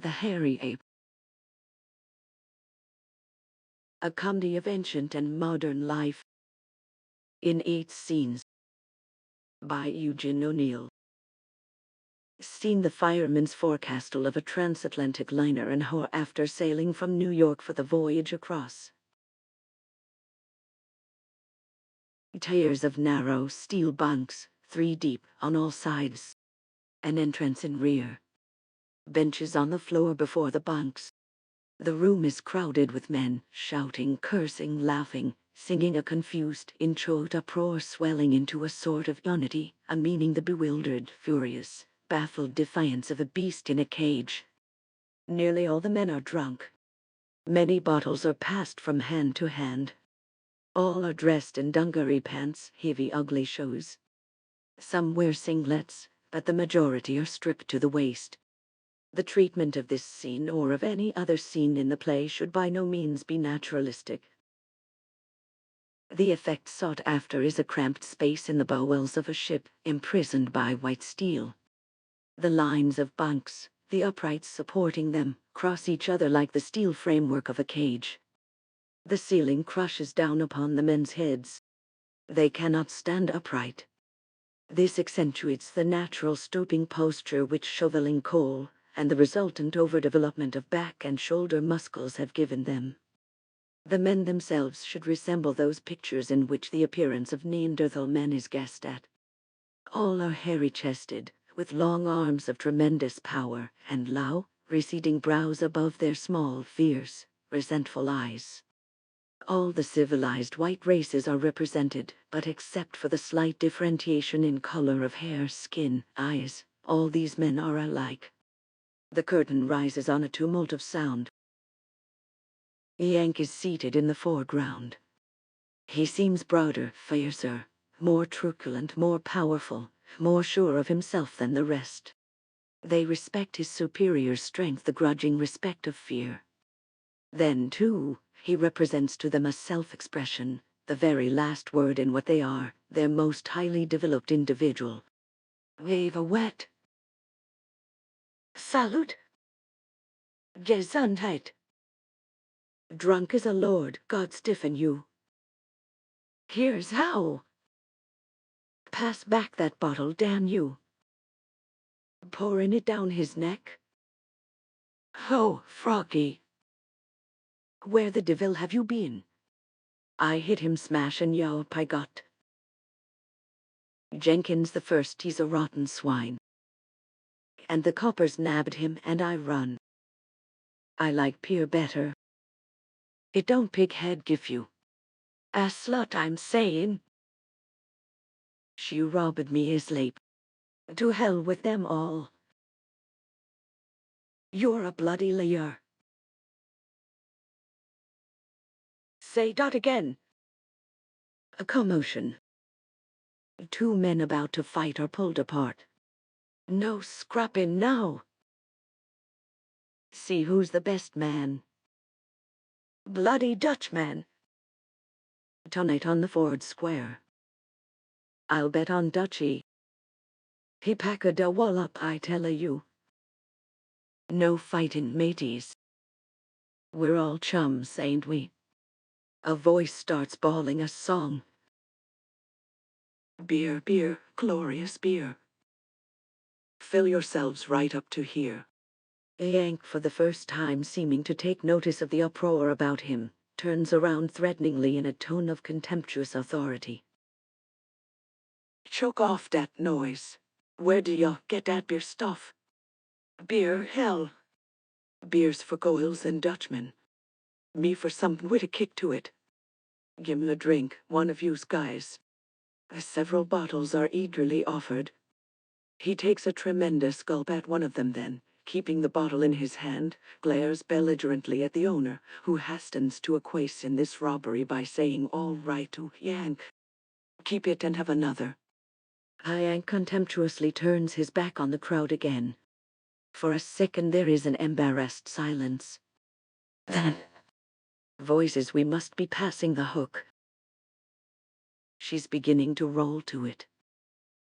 The Hairy Ape. A comedy of ancient and modern life in 8 scenes by Eugene O'Neill. Scene: the fireman's forecastle of a transatlantic liner an hour after sailing from New York for the voyage across. Tiers of narrow steel bunks, 3 deep on all sides. An entrance in rear. Benches on the floor before the bunks. The room is crowded with men, shouting, cursing, laughing, singing a confused, inchoate uproar swelling into a sort of unity, a meaning the bewildered, furious, baffled defiance of a beast in a cage. Nearly all the men are drunk. Many bottles are passed from hand to hand. All are dressed in dungaree pants, heavy, ugly shoes. Some wear singlets, but the majority are stripped to the waist. The treatment of this scene or of any other scene in the play should by no means be naturalistic. The effect sought after is a cramped space in the bowels of a ship imprisoned by white steel. The lines of bunks, the uprights supporting them, cross each other like the steel framework of a cage. The ceiling crushes down upon the men's heads. They cannot stand upright. This accentuates the natural stooping posture which shoveling coal and the resultant overdevelopment of back and shoulder muscles have given them. The men themselves should resemble those pictures in which the appearance of Neanderthal men is guessed at. All are hairy-chested, with long arms of tremendous power, and low, receding brows above their small, fierce, resentful eyes. All the civilized white races are represented, but except for the slight differentiation in color of hair, skin, eyes, all these men are alike. The curtain rises on a tumult of sound. Yank is seated in the foreground. He seems broader, fiercer, more truculent, more powerful, more sure of himself than the rest. They respect his superior strength, the grudging respect of fear. Then, too, he represents to them a self-expression, the very last word in what they are, their most highly developed individual. Viva wet. Salut. Gesundheit. Drunk as a lord, God stiffen you. Here's how. Pass back that bottle, damn you. Pouring it down his neck. Oh, Froggy. Where the devil have you been? I hit him smash and yelp I got. Jenkins the first, he's a rotten swine. And the coppers nabbed him and I run. I like Pierre better. It don't pig head give you. A slut, I'm saying. She robbed me his lape. To hell with them all. You're a bloody liar. Say that again. A commotion. 2 men about to fight are pulled apart. No scrapping now. See who's the best man. Bloody Dutchman. Tonight on the Ford Square. I'll bet on Dutchy. He packed a wallop, I tell you. No fighting, mateys. We're all chums, ain't we? A voice starts bawling a song. Beer, beer, glorious beer. Fill yourselves right up to here. Yank, for the first time seeming to take notice of the uproar about him, turns around threateningly in a tone of contemptuous authority. Choke off that noise. Where do you get that beer stuff? Beer, hell. Beer's for goils and Dutchmen. Me for something with a kick to it. Give 'em a drink, one of yous guys. Several bottles are eagerly offered. He takes a tremendous gulp at one of them, then, keeping the bottle in his hand, glares belligerently at the owner, who hastens to acquiesce in this robbery by saying all right to Yank. Keep it and have another. Yank contemptuously turns his back on the crowd again. For a second there is an embarrassed silence. Then, voices, we must be passing the hook. She's beginning to roll to it.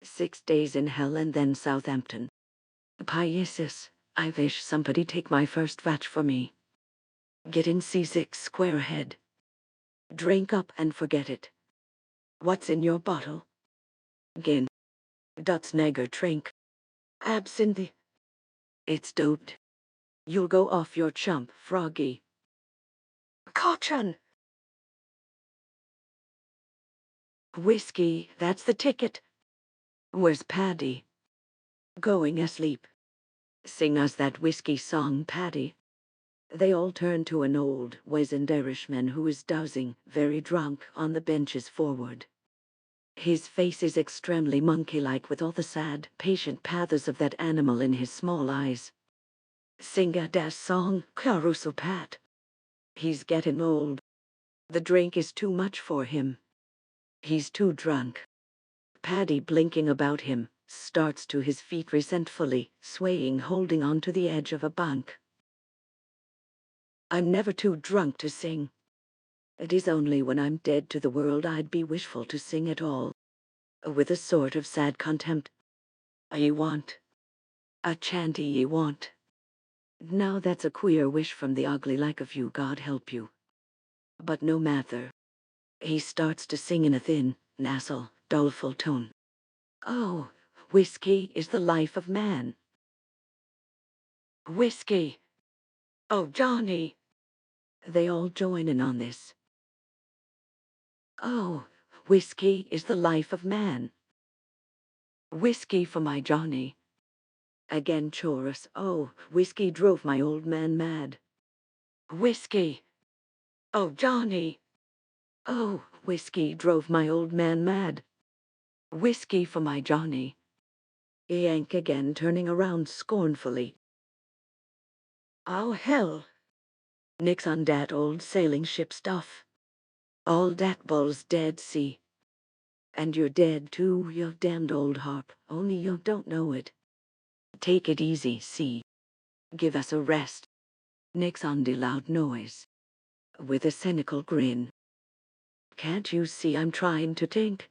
6 days in hell and then Southampton. Piesis, I wish somebody take my first batch for me. Get in C6 square ahead. Drink up and forget it. What's in your bottle? Gin. Dut's Neger drink. Absinthe. It's doped. You'll go off your chump, Froggy. Caution! Whiskey, that's the ticket. Where's Paddy? Going asleep. Sing us that whiskey song, Paddy. They all turned to an old, wizened Irishman who was dozing, very drunk, on the benches forward. His face is extremely monkey-like with all the sad, patient pathos of that animal in his small eyes. Sing a das song, Caruso Pat. He's getting old. The drink is too much for him. He's too drunk. Paddy, blinking about him, starts to his feet resentfully, swaying, holding on to the edge of a bunk. I'm never too drunk to sing. It is only when I'm dead to the world I'd be wishful to sing at all. With a sort of sad contempt. Ye want. A chanty ye want. Now that's a queer wish from the ugly like of you, God help you. But no matter. He starts to sing in a thin, nasal, doleful tone. Oh, whiskey is the life of man. Whiskey. Oh, Johnny. They all join in on this. Oh, whiskey is the life of man. Whiskey for my Johnny. Again chorus. Oh, whiskey drove my old man mad. Whiskey. Oh, Johnny. Oh, whiskey drove my old man mad. Whiskey for my Johnny. Yank again, turning around scornfully. Oh, hell. Nix on dat old sailing ship stuff. All dat bull's dead, see. And you're dead too, you damned old harp, only you don't know it. Take it easy, see. Give us a rest. Nix on de loud noise. With a cynical grin. Can't you see I'm trying to think?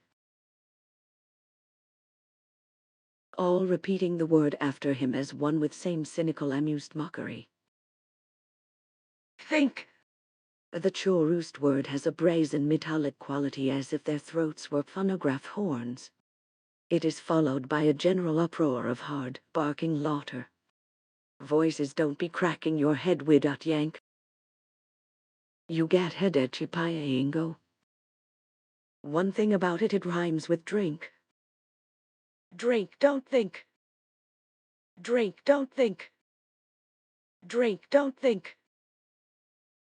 All repeating the word after him as one with same cynical amused mockery. Think! The chorused word has a brazen metallic quality as if their throats were phonograph horns. It is followed by a general uproar of hard, barking laughter. Voices don't be cracking your head with that yank. You get headed chipayaingo. One thing about it rhymes with drink. Drink, don't think. Drink, don't think. Drink, don't think.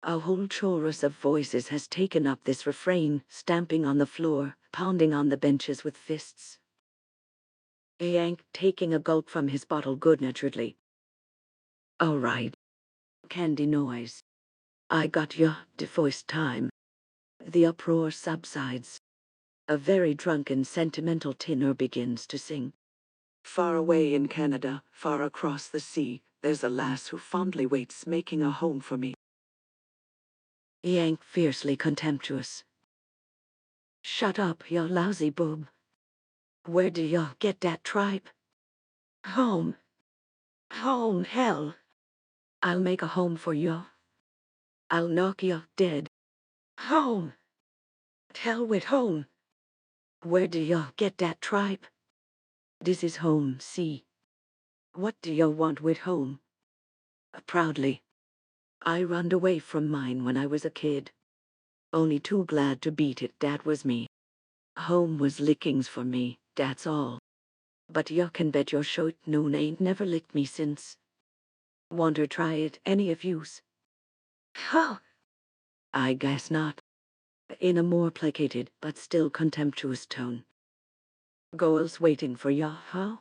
A whole chorus of voices has taken up this refrain, stamping on the floor, pounding on the benches with fists. Yank taking a gulp from his bottle good-naturedly. All right. Candy noise. I got ya the first time. The uproar subsides. A very drunken, sentimental tenor begins to sing. Far away in Canada, far across the sea, there's a lass who fondly waits, making a home for me. Yank fiercely contemptuous. Shut up, you lousy boob. Where do you get that tripe? Home. Home, hell. I'll make a home for you. I'll knock you dead. Home. Hell with home. Where do you get that tripe? This is home, see. What do you want with home? Proudly. I runned away from mine when I was a kid. Only too glad to beat it, that was me. Home was lickings for me, that's all. But you can bet your short noon ain't never licked me since. Want to try it, any of yous? Huh? I guess not. In a more placated, but still contemptuous tone. Goal's waiting for ya, huh?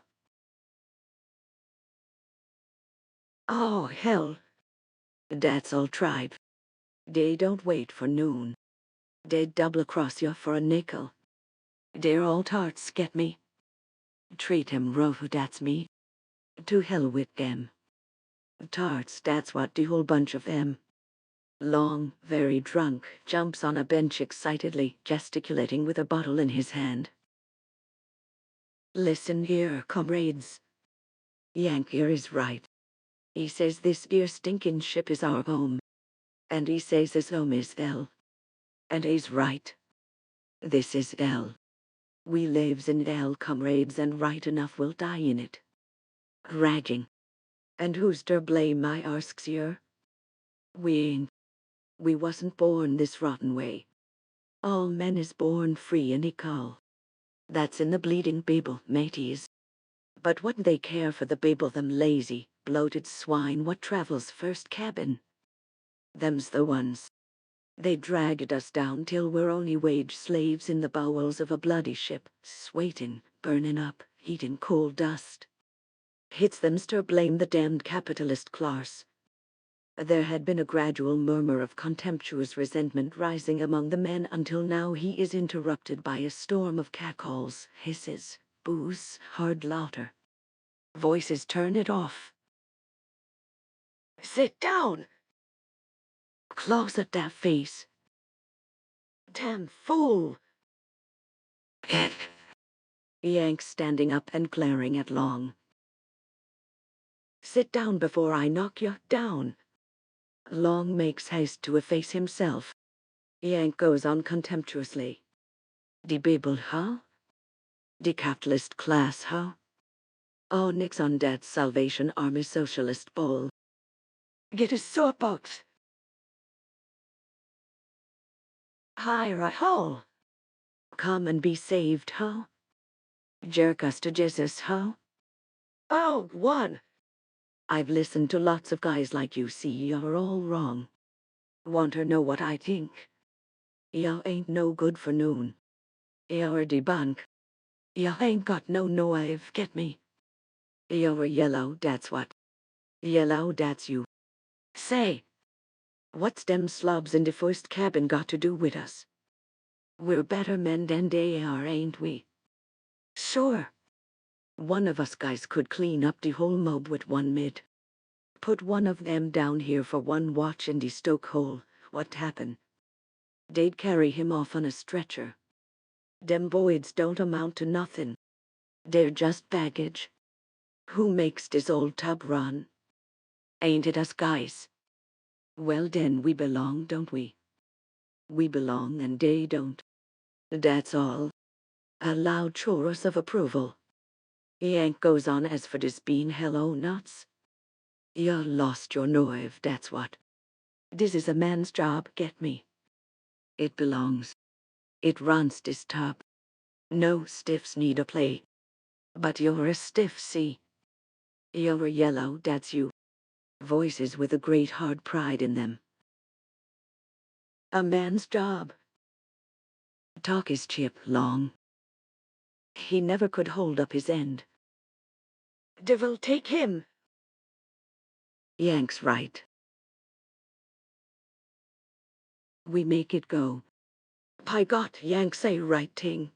Oh, hell. That's all tribe. They don't wait for noon. They double across you for a nickel. They're all tarts, get me? Treat him rough, that's me. To hell with them. Tarts, that's what the whole bunch of them. Long, very drunk, jumps on a bench excitedly, gesticulating with a bottle in his hand. Listen here, comrades. Yank here is right. He says this dear stinking ship is our home. And he says his home is hell. And he's right. This is hell. We lives in hell, comrades, and right enough we'll die in it. Ragging. And who's to blame, I asks yer? We ain't. We wasn't born this rotten way. All men is born free and equal. That's in the bleeding Bible, mateys. But what they care for the Bible, them lazy, bloated swine what travels first cabin? Them's the ones. They dragged us down till we're only wage slaves in the bowels of a bloody ship, swaiting, burning up, eating coal dust. It's them's to blame, the damned capitalist class. There had been a gradual murmur of contemptuous resentment rising among the men until now he is interrupted by a storm of catcalls, hisses, boos, hard laughter. Voices turn it off. Sit down! Claws at that face. Damn fool! Yank standing up and glaring at Long. Sit down before I knock you down. Long makes haste to efface himself. Yank goes on contemptuously. Die Bibel, huh? Die capitalist class, huh? Oh, nix on dat Salvation Army Socialist bull. Get a soapbox. Hire a hole. Come and be saved, huh? Jerk us to Jesus, huh? Oh, one. I've listened to lots of guys like you, see you're all wrong. Want to know what I think? You ain't no good for noon. You're debunk. You ain't got no noive, get me? You're yellow, that's what. Yellow, that's you. Say, what's them slobs in the first cabin got to do with us? We're better men than they are, ain't we? Sure. One of us guys could clean up the whole mob with one mid. Put one of them down here for one watch in the stoke hole. What happen? They'd carry him off on a stretcher. Them boys don't amount to nothing. They're just baggage. Who makes this old tub run? Ain't it us guys? Well then we belong, don't we? We belong and they don't. That's all. A loud chorus of approval. Yank goes on, as for this bean hello nuts. You lost your nerve, that's what. This is a man's job, get me? It belongs. It runs this tub. No stiffs need a play. But you're a stiff, see? You're yellow, that's you. Voices with a great hard pride in them. A man's job. Talk is cheap, Long. He never could hold up his end. Devil take him. Yank's right. We make it go. By God, Yank say right thing.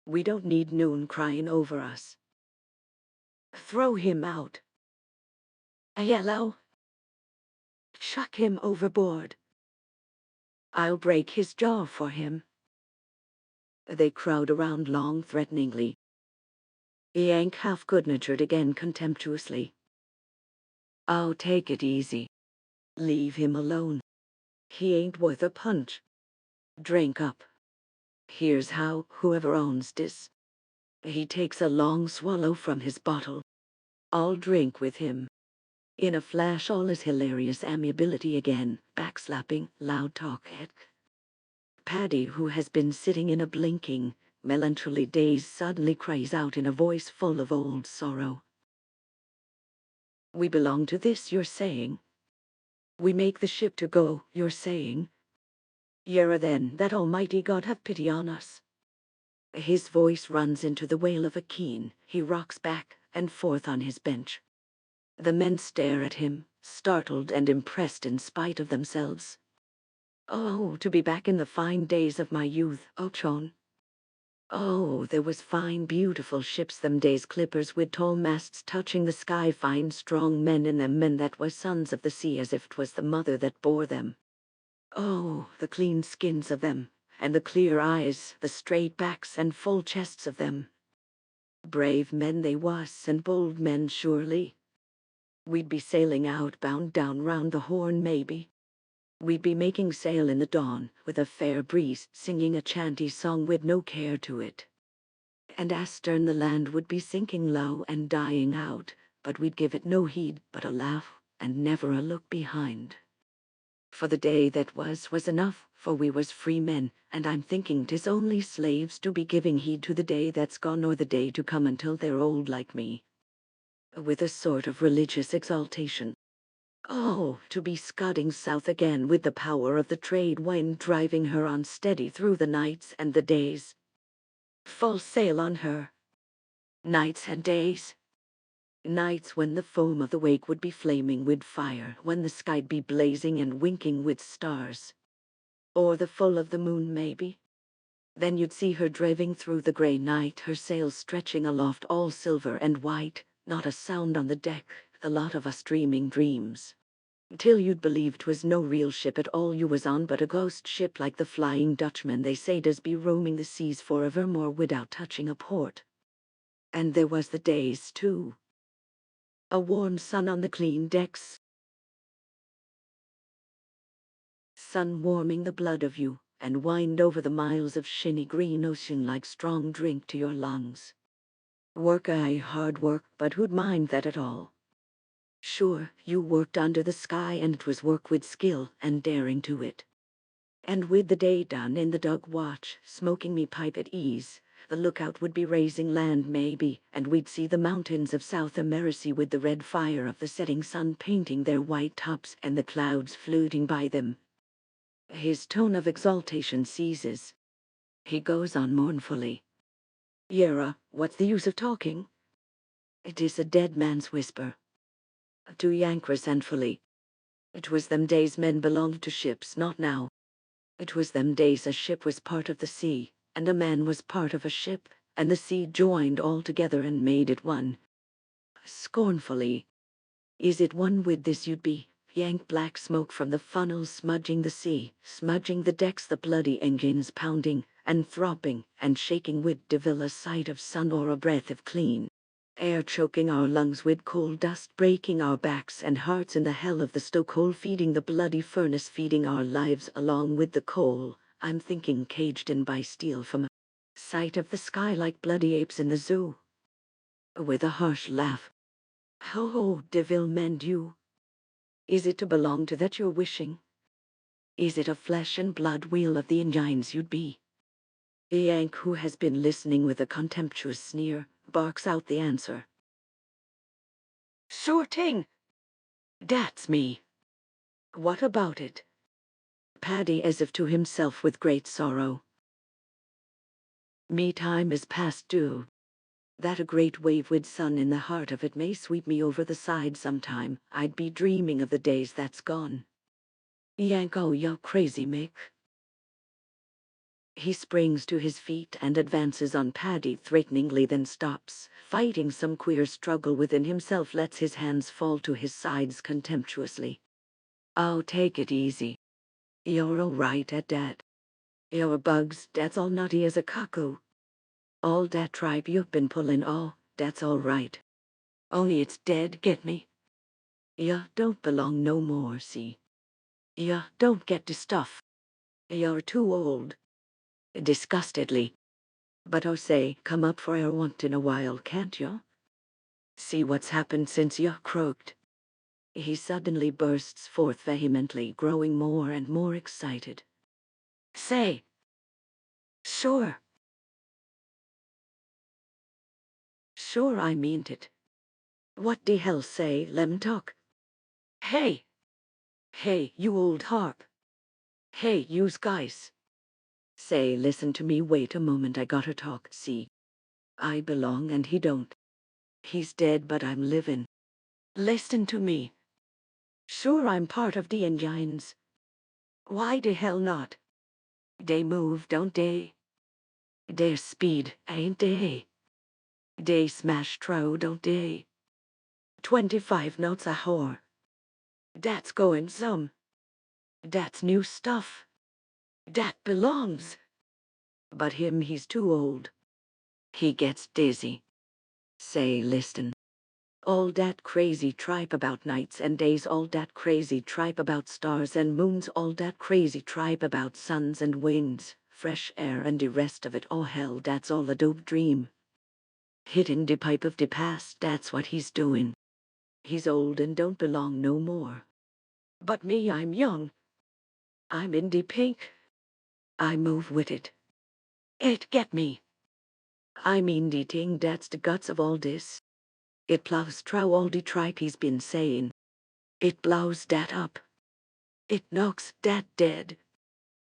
We don't need noon crying over us. Throw him out. Yellow. Chuck him overboard. I'll break his jaw for him. They crowd around Long threateningly. Yank half good-natured again contemptuously. Oh, take it easy. Leave him alone. He ain't worth a punch. Drink up. Here's how, whoever owns this. He takes a long swallow from his bottle. I'll drink with him. In a flash all is hilarious amiability again, backslapping, loud talk. Paddy, who has been sitting in a blinking, melancholy daze, suddenly cries out in a voice full of old sorrow. We belong to this, you're saying? We make the ship to go, you're saying? Yea, then, that Almighty God have pity on us. His voice runs into the wail of a keen. He rocks back and forth on his bench. The men stare at him, startled and impressed in spite of themselves. Oh, to be back in the fine days of my youth, Ochon. Oh, there was fine, beautiful ships them days, clippers with tall masts touching the sky, fine, strong men in them, men that was sons of the sea as if 'twas the mother that bore them. Oh, the clean skins of them, and the clear eyes, the straight backs and full chests of them. Brave men they was, and bold men surely. We'd be sailing outbound down round the Horn, maybe. We'd be making sail in the dawn, with a fair breeze, singing a chanty song with no care to it. And astern the land would be sinking low and dying out, but we'd give it no heed but a laugh, and never a look behind. For the day that was enough, for we was free men, and I'm thinking 'tis only slaves to be giving heed to the day that's gone or the day to come until they're old like me. With a sort of religious exaltation. Oh, to be scudding south again with the power of the trade wind driving her on steady through the nights and the days. Full sail on her. Nights and days. Nights when the foam of the wake would be flaming with fire, when the sky'd be blazing and winking with stars. Or the full of the moon, maybe. Then you'd see her driving through the grey night, her sails stretching aloft all silver and white, not a sound on the deck, the lot of us dreaming dreams. Till you'd believe 'twas no real ship at all you was on, but a ghost ship like the Flying Dutchman they say does be roaming the seas forevermore without touching a port. And there was the days, too. A warm sun on the clean decks. Sun warming the blood of you, and wind over the miles of shinny green ocean like strong drink to your lungs. Work, aye, hard work, but who'd mind that at all? Sure, you worked under the sky, and 'twas work with skill and daring to it. And with the day done in the dug watch, smoking me pipe at ease, the lookout would be raising land maybe, and we'd see the mountains of South America with the red fire of the setting sun painting their white tops and the clouds fluting by them. His tone of exaltation ceases. He goes on mournfully. Yera, what's the use of talking? It is a dead man's whisper. To Yank resentfully. It was them days men belonged to ships, not now. It was them days a ship was part of the sea, and a man was part of a ship, and the sea joined all together and made it one. Scornfully. Is it one with this you'd be? Yank black smoke from the funnels smudging the sea, smudging the decks, the bloody engines pounding, and throbbing, and shaking with devil a sight of sun or a breath of clean air choking our lungs with coal dust, breaking our backs and hearts in the hell of the stokehold, feeding the bloody furnace, feeding our lives along with the coal. I'm thinking caged in by steel from a sight of the sky like bloody apes in the zoo. With a harsh laugh. Ho, devil mend you. Is it to belong to that you're wishing? Is it a flesh and blood wheel of the engines you'd be? Yank, who has been listening with a contemptuous sneer, barks out the answer. Sure ting. That's me. What about it? Paddy, as if to himself with great sorrow. Me time is past due. That a great wave with sun in the heart of it may sweep me over the side sometime. I'd be dreaming of the days that's gone. Yank, oh, you're crazy, Mick. He springs to his feet and advances on Paddy threateningly, then stops, fighting some queer struggle within himself, lets his hands fall to his sides contemptuously. Oh, take it easy. You're all right at that. You're bugs, that's all nutty as a cuckoo. All that tripe you've been pulling, oh, that's all right. Only it's dead, get me? Ya don't belong no more, see? Ya don't get the stuff. You're too old. Disgustedly. But oh say, come up for a once in a while, can't you? See what's happened since you croaked. He suddenly bursts forth vehemently, growing more and more excited. Say. Sure. Sure I meant it. What the hell say, lem talk? Hey. Hey, you old harp. Hey, yous guys. Say, listen to me, wait a moment, I gotta talk, see. I belong and he don't. He's dead, but I'm living. Listen to me. Sure I'm part of the engines. Why the hell not? They move, don't they? They're speed, ain't they? They smash through, don't they? 25 knots a hour. That's going some. That's new stuff. That belongs. But him, he's too old. He gets dizzy. Say, listen. All dat crazy tripe about nights and days, all dat crazy tripe about stars and moons, all dat crazy tripe about suns and winds, fresh air and the rest of it. Oh hell, that's all a dope dream. Hitting the pipe of the past, that's what he's doing. He's old and don't belong no more. But me, I'm young. I'm in the pink. I move with it. It get me. I mean the thing that's the guts of all this. It plows through all the tripe he's been saying. It blows that up. It knocks that dead.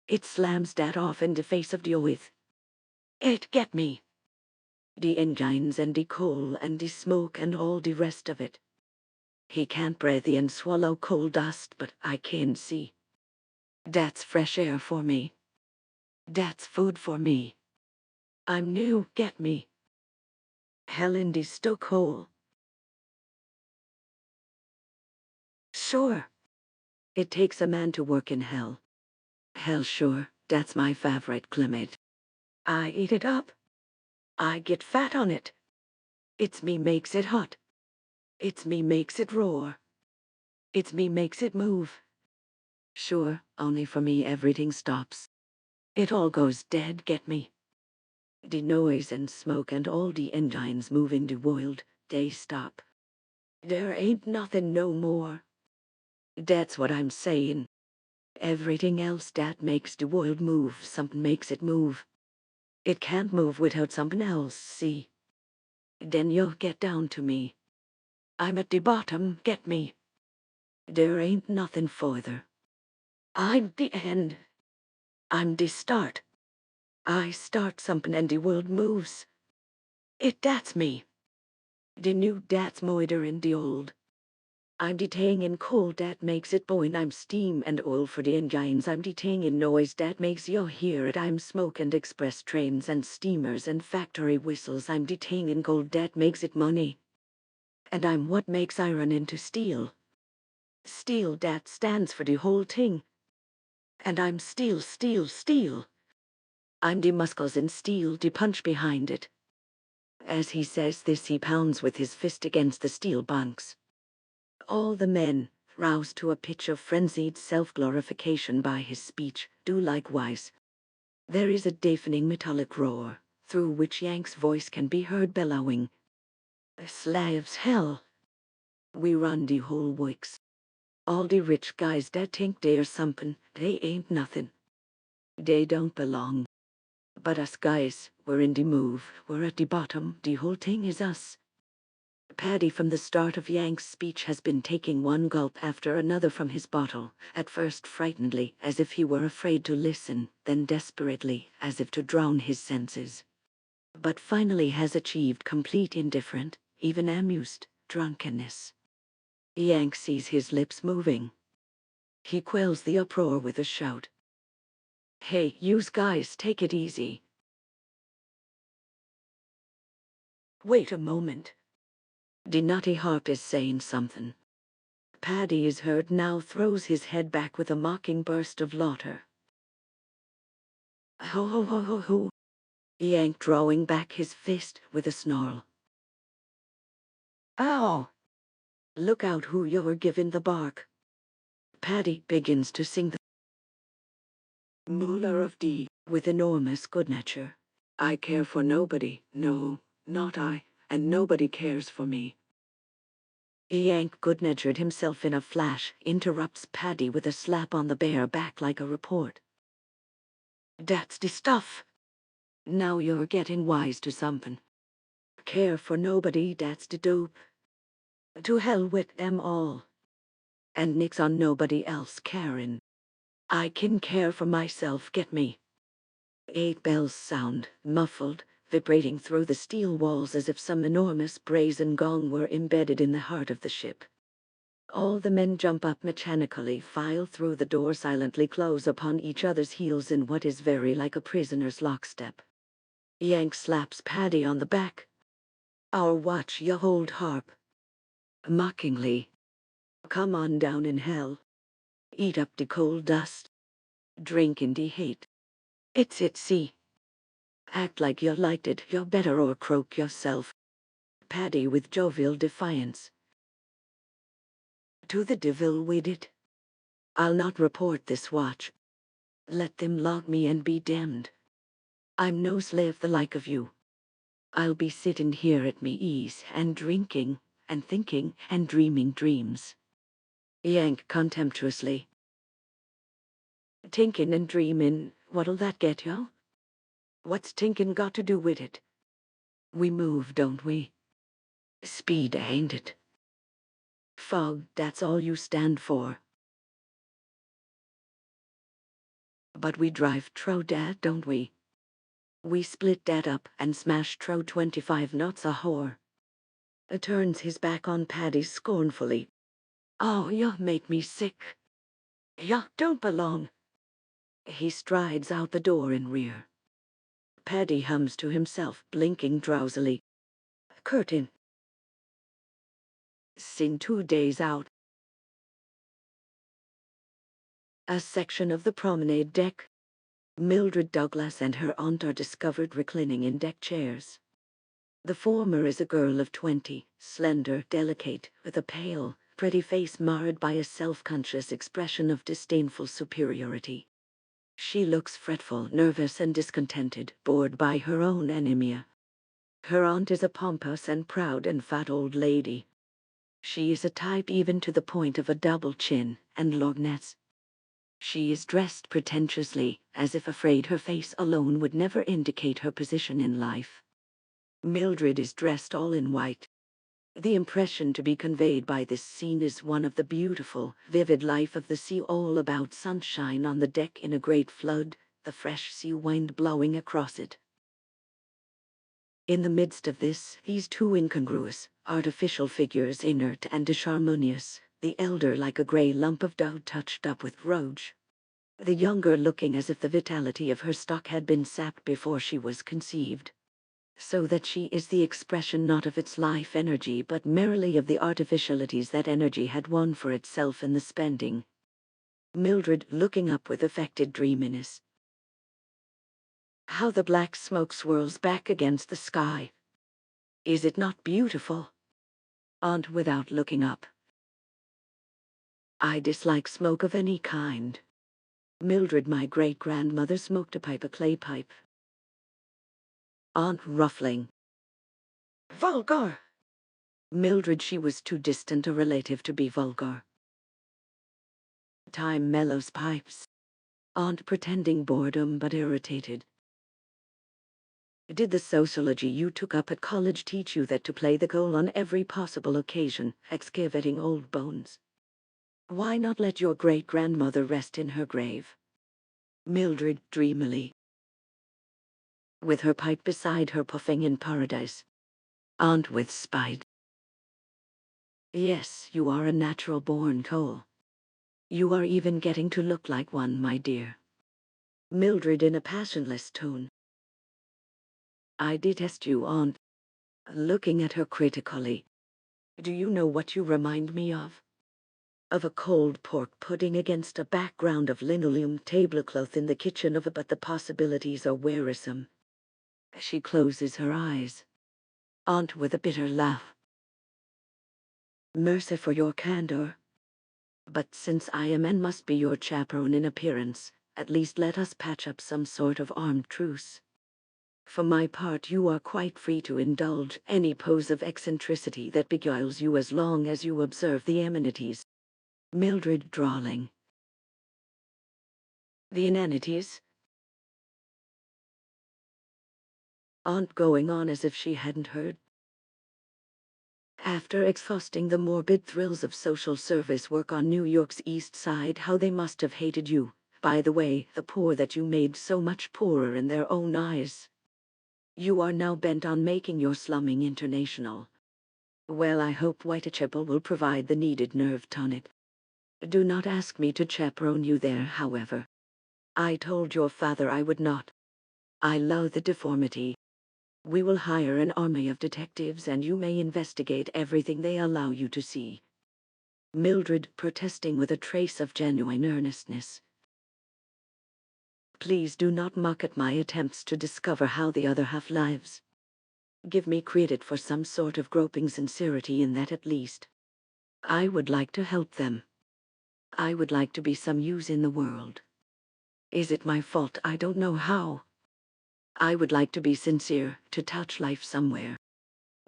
It slams that off in the face of the earth. It get me. The engines and the coal and the smoke and all the rest of it. He can't breathe and swallow coal dust, but I can see. That's fresh air for me. That's food for me. I'm new, get me. Hell in the stoke hole. Sure. It takes a man to work in hell. Hell sure, that's my favorite climate. I eat it up. I get fat on it. It's me makes it hot. It's me makes it roar. It's me makes it move. Sure, only for me everything stops. It all goes dead, get me. The noise and smoke and all the engines moving the world, they stop. There ain't nothing no more. That's what I'm saying. Everything else that makes the world move, something makes it move. It can't move without something else, see? Then you'll get down to me. I'm at the bottom, get me. There ain't nothing further. I'm the end. I'm the start. I start something and the world moves. That's me. The new that's moider in the old. I'm detaying in coal that makes it boin. I'm steam and oil for the engines. I'm detaying in noise that makes you hear it. I'm smoke and express trains and steamers and factory whistles. I'm detaying in gold that makes it money. And I'm what makes iron into steel. Steel that stands for the whole thing. And I'm steel, steel, steel. I'm the muscles in steel, the punch behind it. As he says this, he pounds with his fist against the steel bunks. All the men, roused to a pitch of frenzied self-glorification by his speech, do likewise. There is a deafening metallic roar, through which Yank's voice can be heard bellowing, "Slaves, hell! We run the whole works. All the rich guys that think they're something, they ain't nothing. They don't belong. But us guys, we're in the move, we're at the bottom, the whole thing is us." Paddy from the start of Yank's speech has been taking one gulp after another from his bottle, at first frightenedly, as if he were afraid to listen, then desperately, as if to drown his senses. But finally has achieved complete indifferent, even amused, drunkenness. Yank sees his lips moving. He quells the uproar with a shout. "Hey, yous guys, take it easy. Wait a moment." The nutty harp is saying something. Paddy is heard now, throws his head back with a mocking burst of laughter. "Ho ho ho ho ho!" Yank drawing back his fist with a snarl. "Ow! Look out who you're giving the bark." Paddy begins to sing the Muller of D with enormous good nature. "I care for nobody, no, not I, and nobody cares for me." Yank, good-natured himself in a flash, interrupts Paddy with a slap on the bare back like a report. "That's the stuff. Now you're getting wise to something. Care for nobody, that's the dope. To hell with them all. And nix on nobody else caring. I can care for myself, get me." 8 bells sound, muffled, vibrating through the steel walls as if some enormous brazen gong were embedded in the heart of the ship. All the men jump up mechanically, file through the door, silently close upon each other's heels in what is very like a prisoner's lockstep. Yank slaps Paddy on the back. "Our watch, you old harp." Mockingly. "Come on down in hell. Eat up the coal dust. Drink in the hate. It's it, see. Act like you liked it, you better or croak yourself." Paddy with jovial defiance. To the devil with it. I'll not report this watch. Let them log me and be damned. I'm no slave the like of you. I'll be sitting here at me ease and drinking and thinking and dreaming dreams. Yank contemptuously. Tinkin' and dreamin', what'll that get you? What's tinkin' got to do with it? We move, don't we? Speed, ain't it? Fog, that's all you stand for. But we drive tro dat, don't we? We split dat up and smash tro 25 knots a whore. Turns his back on Paddy scornfully. Oh, you make me sick. You don't belong. He strides out the door in rear. Paddy hums to himself, blinking drowsily. Curtain. Sin 2 days out. A section of the promenade deck. Mildred Douglas and her aunt are discovered reclining in deck chairs. The former is a girl of 20, slender, delicate, with a pale, pretty face marred by a self-conscious expression of disdainful superiority. She looks fretful, nervous, and discontented, bored by her own anemia. Her aunt is a pompous and proud and fat old lady. She is a type even to the point of a double chin and lorgnettes. She is dressed pretentiously, as if afraid her face alone would never indicate her position in life. Mildred is dressed all in white. The impression to be conveyed by this scene is one of the beautiful, vivid life of the sea, all about sunshine on the deck in a great flood, the fresh sea wind blowing across it. In the midst of this, these two incongruous, artificial figures, inert and disharmonious, the elder like a grey lump of dough touched up with rouge, the younger looking as if the vitality of her stock had been sapped before she was conceived, so that she is the expression not of its life energy but merely of the artificialities that energy had won for itself in the spending. Mildred looking up with affected dreaminess. How the black smoke swirls back against the sky. Is it not beautiful? Aunt without looking up. I dislike smoke of any kind. Mildred, my great-grandmother, smoked a pipe, a clay pipe. Aunt ruffling. Vulgar! Mildred, she was too distant a relative to be vulgar. Time mellows pipes. Aunt pretending boredom but irritated. Did the sociology you took up at college teach you that to play the goal on every possible occasion, excavating old bones? Why not let your great-grandmother rest in her grave? Mildred dreamily, with her pipe beside her puffing in paradise. Aunt with spite. Yes, you are a natural-born coal. You are even getting to look like one, my dear. Mildred in a passionless tone. I detest you, Aunt. Looking at her critically. Do you know what you remind me of? Of a cold pork pudding against a background of linoleum tablecloth in the kitchen of a, but the possibilities are wearisome. She closes her eyes. Aunt with a bitter laugh. Mercy for your candor. But since I am and must be your chaperone in appearance, at least let us patch up some sort of armed truce. For my part, you are quite free to indulge any pose of eccentricity that beguiles you as long as you observe the amenities. Mildred drawling. The inanities? Aunt going on as if she hadn't heard. After exhausting the morbid thrills of social service work on New York's East Side, how they must have hated you. By the way, the poor that you made so much poorer in their own eyes. You are now bent on making your slumming international. Well, I hope Whitechapel will provide the needed nerve tonic. Do not ask me to chaperone you there, however. I told your father I would not. I loathe the deformity. We will hire an army of detectives and you may investigate everything they allow you to see. Mildred protesting with a trace of genuine earnestness. Please do not mock at my attempts to discover how the other half lives. Give me credit for some sort of groping sincerity in that at least. I would like to help them. I would like to be some use in the world. Is it my fault I don't know how? I would like to be sincere, to touch life somewhere,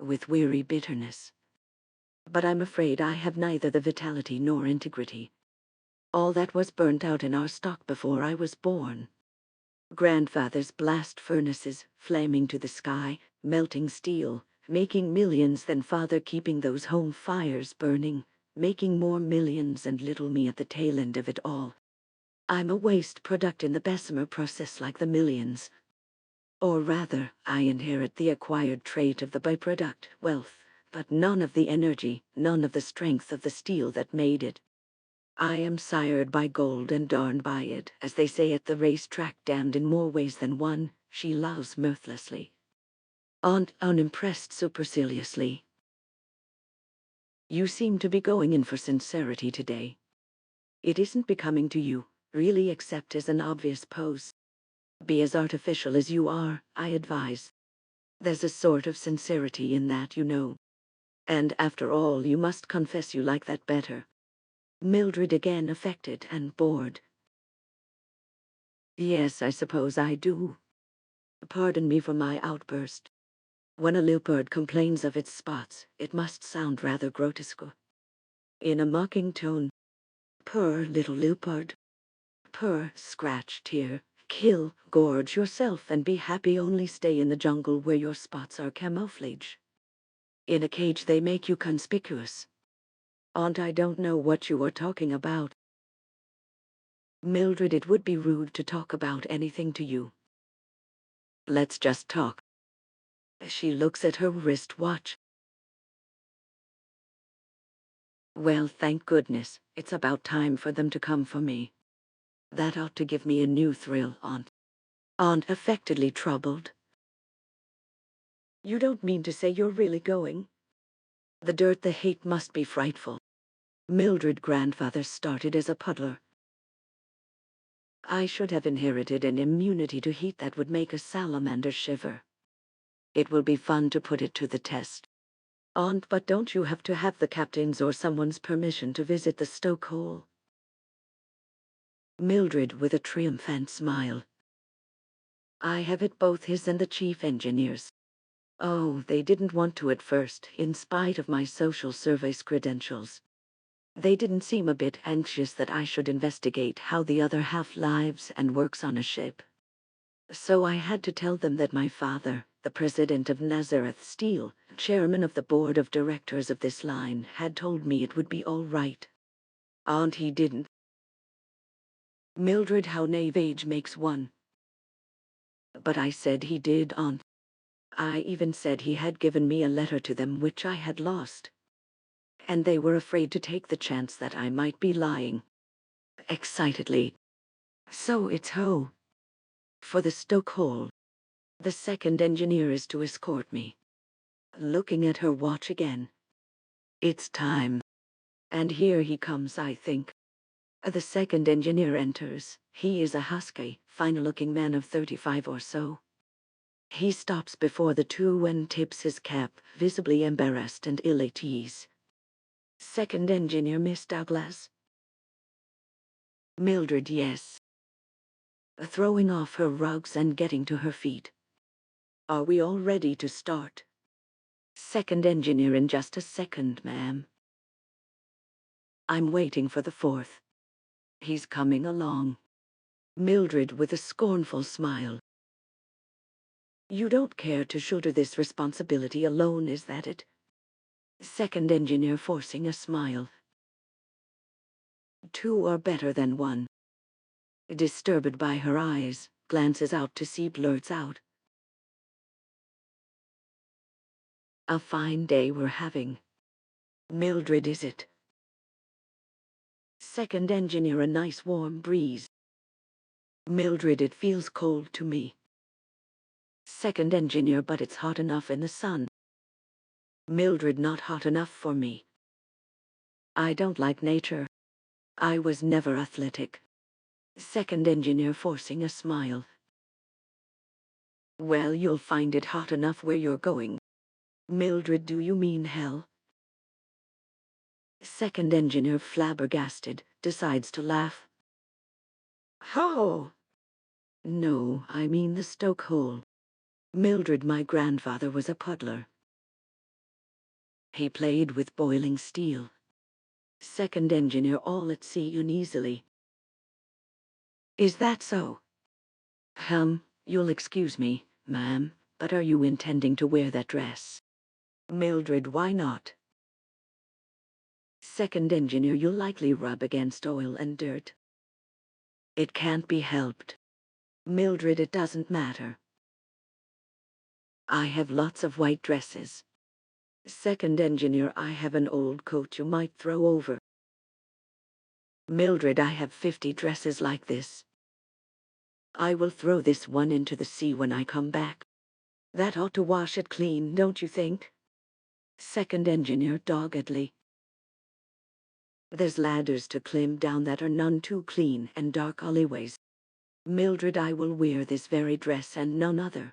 with weary bitterness. But I'm afraid I have neither the vitality nor integrity. All that was burnt out in our stock before I was born. Grandfather's blast furnaces, flaming to the sky, melting steel, making millions, then father keeping those home fires burning, making more millions, and little me at the tail end of it all. I'm a waste product in the Bessemer process like the millions. Or rather, I inherit the acquired trait of the byproduct, wealth, but none of the energy, none of the strength of the steel that made it. I am sired by gold and darned by it, as they say at the racetrack, damned in more ways than one. She loves mirthlessly. Aunt unimpressed superciliously. You seem to be going in for sincerity today. It isn't becoming to you, really, except as an obvious pose. Be as artificial as you are, I advise. There's a sort of sincerity in that, you know. And after all, you must confess you like that better. Mildred again affected and bored. Yes, I suppose I do. Pardon me for my outburst. When a leopard complains of its spots, it must sound rather grotesque. In a mocking tone. Purr, little leopard. Purr, scratch, tear, kill, gorge yourself and be happy, only stay in the jungle where your spots are camouflage. In a cage they make you conspicuous. Aunt, I don't know what you are talking about. Mildred, it would be rude to talk about anything to you. Let's just talk. She looks at her wristwatch. Well, thank goodness, it's about time for them to come for me. That ought to give me a new thrill, Aunt. Aunt affectedly troubled. You don't mean to say you're really going? The dirt, the hate must be frightful. Mildred grandfather started as a puddler. I should have inherited an immunity to heat that would make a salamander shiver. It will be fun to put it to the test. Aunt, but don't you have to have the captain's or someone's permission to visit the stoke hole? Mildred with a triumphant smile. I have it, both his and the chief engineer's. Oh, they didn't want to at first, in spite of my social service credentials. They didn't seem a bit anxious that I should investigate how the other half lives and works on a ship. So I had to tell them that my father, the president of Nazareth Steel, chairman of the board of directors of this line, had told me it would be all right. Aunt, he didn't. Mildred, how naive age makes one. But I said he did, Aunt. I even said he had given me a letter to them which I had lost. And they were afraid to take the chance that I might be lying. Excitedly. So it's ho. For the stoke hole. The second engineer is to escort me. Looking at her watch again. It's time. And here he comes, I think. The second engineer enters. He is a husky, fine-looking man of 35 or so. He stops before the two and tips his cap, visibly embarrassed and ill at ease. Second engineer, Miss Douglas? Mildred, yes. Throwing off her rugs and getting to her feet. Are we all ready to start? Second engineer, in just a second, ma'am. I'm waiting for the fourth. He's coming along. Mildred with a scornful smile. You don't care to shoulder this responsibility alone, is that it? Second engineer forcing a smile. Two are better than one. Disturbed by her eyes, glances out to sea, blurts out. A fine day we're having. Mildred, is it? Second engineer, a nice warm breeze. Mildred, it feels cold to me. Second engineer, but it's hot enough in the sun. Mildred, not hot enough for me. I don't like nature. I was never athletic. Second engineer forcing a smile. Well, you'll find it hot enough where you're going. Mildred, do you mean hell? Second engineer, flabbergasted, decides to laugh. How? No, I mean the stoke hole. Mildred, my grandfather was a puddler. He played with boiling steel. Second engineer, all at sea uneasily. Is that so? You'll excuse me, ma'am, but are you intending to wear that dress? Mildred, why not? Second engineer, you'll likely rub against oil and dirt. It can't be helped. Mildred, it doesn't matter. I have lots of white dresses. Second engineer, I have an old coat you might throw over. Mildred, I have 50 dresses like this. I will throw this one into the sea when I come back. That ought to wash it clean, don't you think? Second engineer, doggedly. There's ladders to climb down that are none too clean, and dark alleyways. Mildred, I will wear this very dress and none other.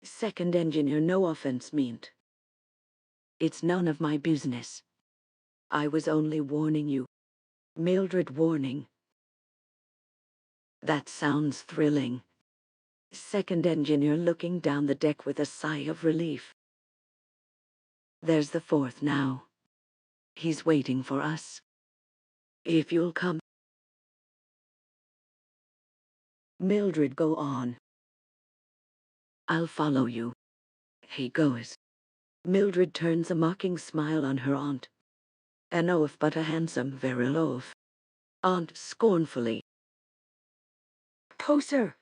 Second engineer, no offense meant. It's none of my business. I was only warning you. Mildred, warning. That sounds thrilling. Second engineer, looking down the deck with a sigh of relief. There's the fourth now. He's waiting for us. If you'll come. Mildred, go on. I'll follow you. He goes. Mildred turns a mocking smile on her aunt. An oaf, but a handsome, very loaf. Aunt scornfully. Poser!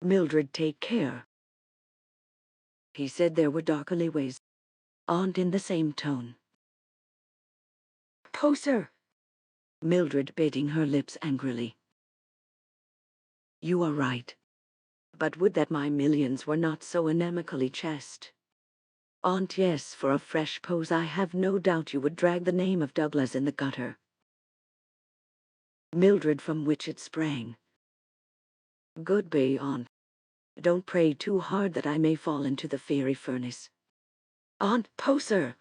Mildred, take care. He said there were dark alleyways. Aunt in the same tone. Poser! Mildred, biting her lips angrily. You are right. But would that my millions were not so anemically chest. Aunt, yes, for a fresh pose I have no doubt you would drag the name of Douglas in the gutter. Mildred, from which it sprang. Good bay, Aunt. Don't pray too hard that I may fall into the fiery furnace. Aunt, poser!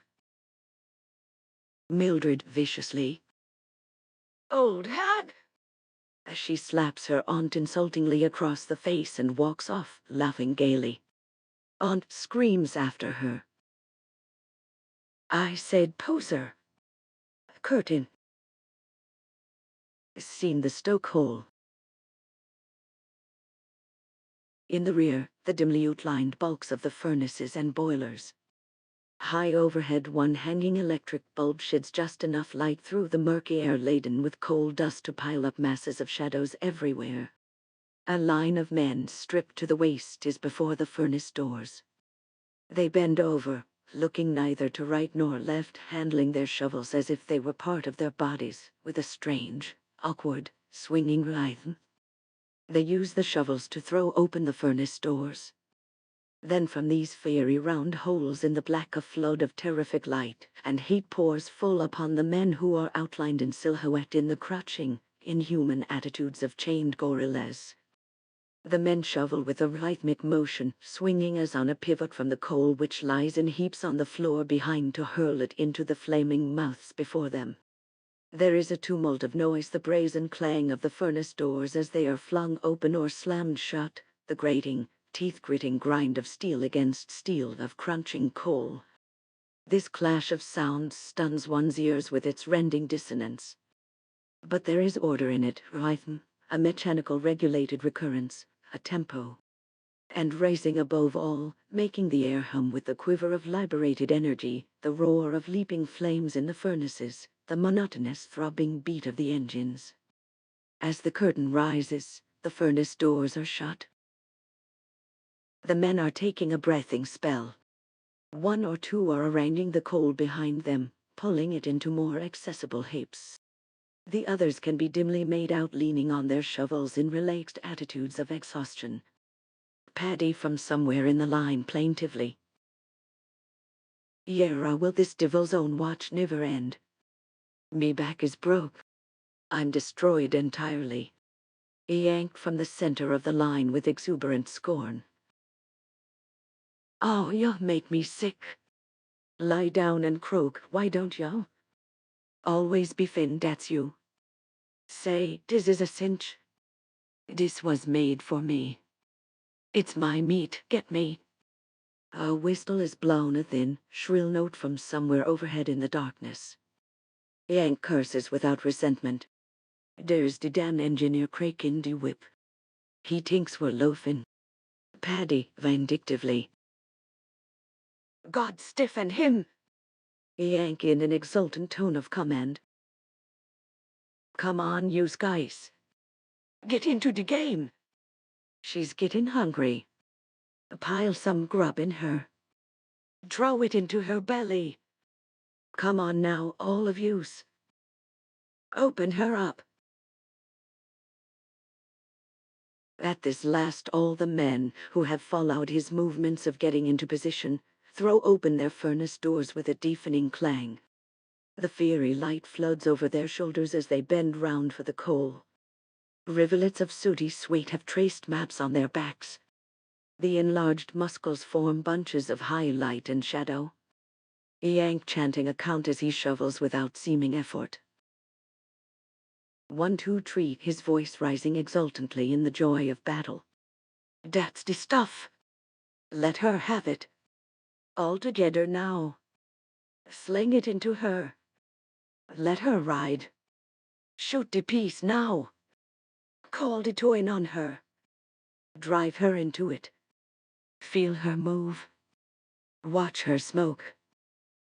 Mildred, viciously. Old hag! As she slaps her aunt insultingly across the face and walks off, laughing gaily. Aunt screams after her. I said poser. Curtain. Seen the stoke hole. In the rear, the dimly outlined bulks of the furnaces and boilers. High overhead, one hanging electric bulb sheds just enough light through the murky air laden with coal dust to pile up masses of shadows everywhere. A line of men, stripped to the waist, is before the furnace doors. They bend over, looking neither to right nor left, handling their shovels as if they were part of their bodies, with a strange, awkward, swinging rhythm. They use the shovels to throw open the furnace doors. Then from these fiery round holes in the black a flood of terrific light and heat pours full upon the men who are outlined in silhouette in the crouching, inhuman attitudes of chained gorillas. The men shovel with a rhythmic motion, swinging as on a pivot from the coal which lies in heaps on the floor behind to hurl it into the flaming mouths before them. There is a tumult of noise, the brazen clang of the furnace doors as they are flung open or slammed shut, the grating, teeth-gritting grind of steel against steel, of crunching coal. This clash of sounds stuns one's ears with its rending dissonance. But there is order in it, rhythm, a mechanical regulated recurrence, a tempo. And rising above all, making the air hum with the quiver of liberated energy, the roar of leaping flames in the furnaces, the monotonous throbbing beat of the engines. As the curtain rises, the furnace doors are shut. The men are taking a breathing spell. One or two are arranging the coal behind them, pulling it into more accessible heaps. The others can be dimly made out leaning on their shovels in relaxed attitudes of exhaustion. Paddy from somewhere in the line plaintively. Yera, will this devil's own watch never end? Me back is broke. I'm destroyed entirely. He yanked from the center of the line with exuberant scorn. Oh, you make me sick. Lie down and croak, why don't you? Always be fin, that's you. Say, this is a cinch. This was made for me. It's my meat, get me. A whistle is blown a thin, shrill note from somewhere overhead in the darkness. Yank curses without resentment. There's the damn engineer craking the whip. He thinks we're loafing. Paddy, vindictively. God stiffen him! Yank in an exultant tone of command. Come on, you guys. Get into the game. She's getting hungry. Pile some grub in her. Throw it into her belly. Come on now, all of yous. Open her up. At this last, all the men, who have followed his movements of getting into position, throw open their furnace doors with a deafening clang. The fiery light floods over their shoulders as they bend round for the coal. Rivulets of sooty sweat have traced maps on their backs. The enlarged muscles form bunches of high light and shadow. Yank chanting a count as he shovels without seeming effort. 1, 2, 3, his voice rising exultantly in the joy of battle. That's the stuff. Let her have it. All together now. Sling it into her. Let her ride. Shoot the piece now. Call the twin on her. Drive her into it. Feel her move. Watch her smoke.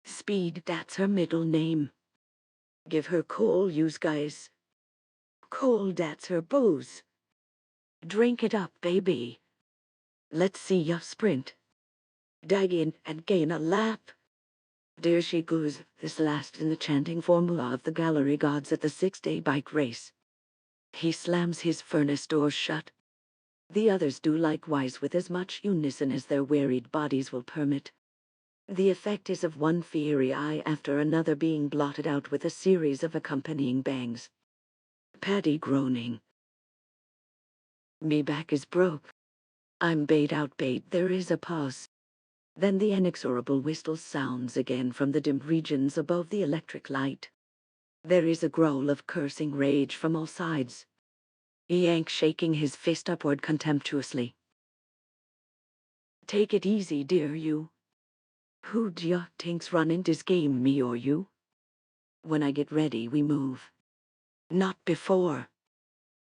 Speed, that's her middle name. Give her coal, yous guys. Coal, that's her booze. Drink it up, baby. Let's see ya sprint. Dig in and gain a lap. There she goes, this last in the chanting formula of the gallery gods at the 6-day bike race. He slams his furnace doors shut. The others do likewise with as much unison as their wearied bodies will permit. The effect is of one fiery eye after another being blotted out with a series of accompanying bangs. Paddy groaning. Me back is broke. I'm bait out bait. There is a pause. Then the inexorable whistle sounds again from the dim regions above the electric light. There is a growl of cursing rage from all sides. Yank shaking his fist upward contemptuously. Take it easy, dear you. Who d'ya think's running this game, me or you? When I get ready, we move. Not before.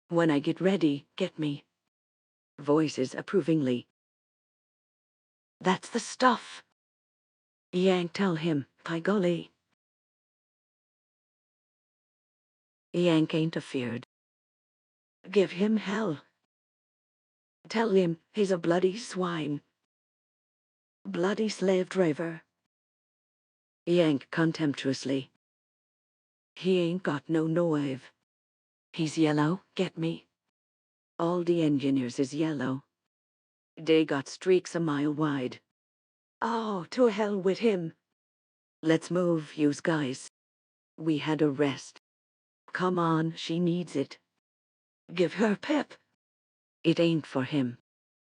When I get ready, get me. Voices approvingly. That's the stuff. Yank tell him, by golly. Yank ain't afeard. Give him hell. Tell him he's a bloody swine. Bloody slave driver. Yank contemptuously. He ain't got no nerve. He's yellow, get me? All the engineers is yellow. They got streaks a mile wide. Oh, to hell with him. Let's move, yous guys. We had a rest. Come on, she needs it. Give her pep. It ain't for him.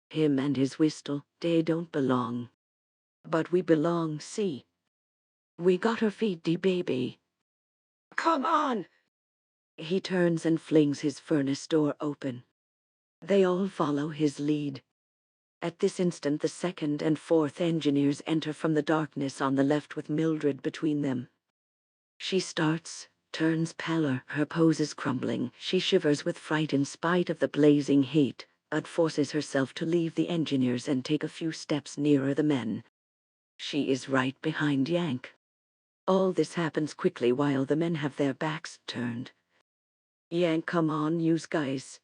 Him and his whistle, they don't belong. But we belong, see? We got her feed the baby. Come on! He turns and flings his furnace door open. They all follow his lead. At this instant the 2nd and 4th engineers enter from the darkness on the left with Mildred between them. She starts, turns paler, her pose is crumbling. She shivers with fright in spite of the blazing heat, but forces herself to leave the engineers and take a few steps nearer the men. She is right behind Yank. All this happens quickly while the men have their backs turned. Yank, come on, yous guys.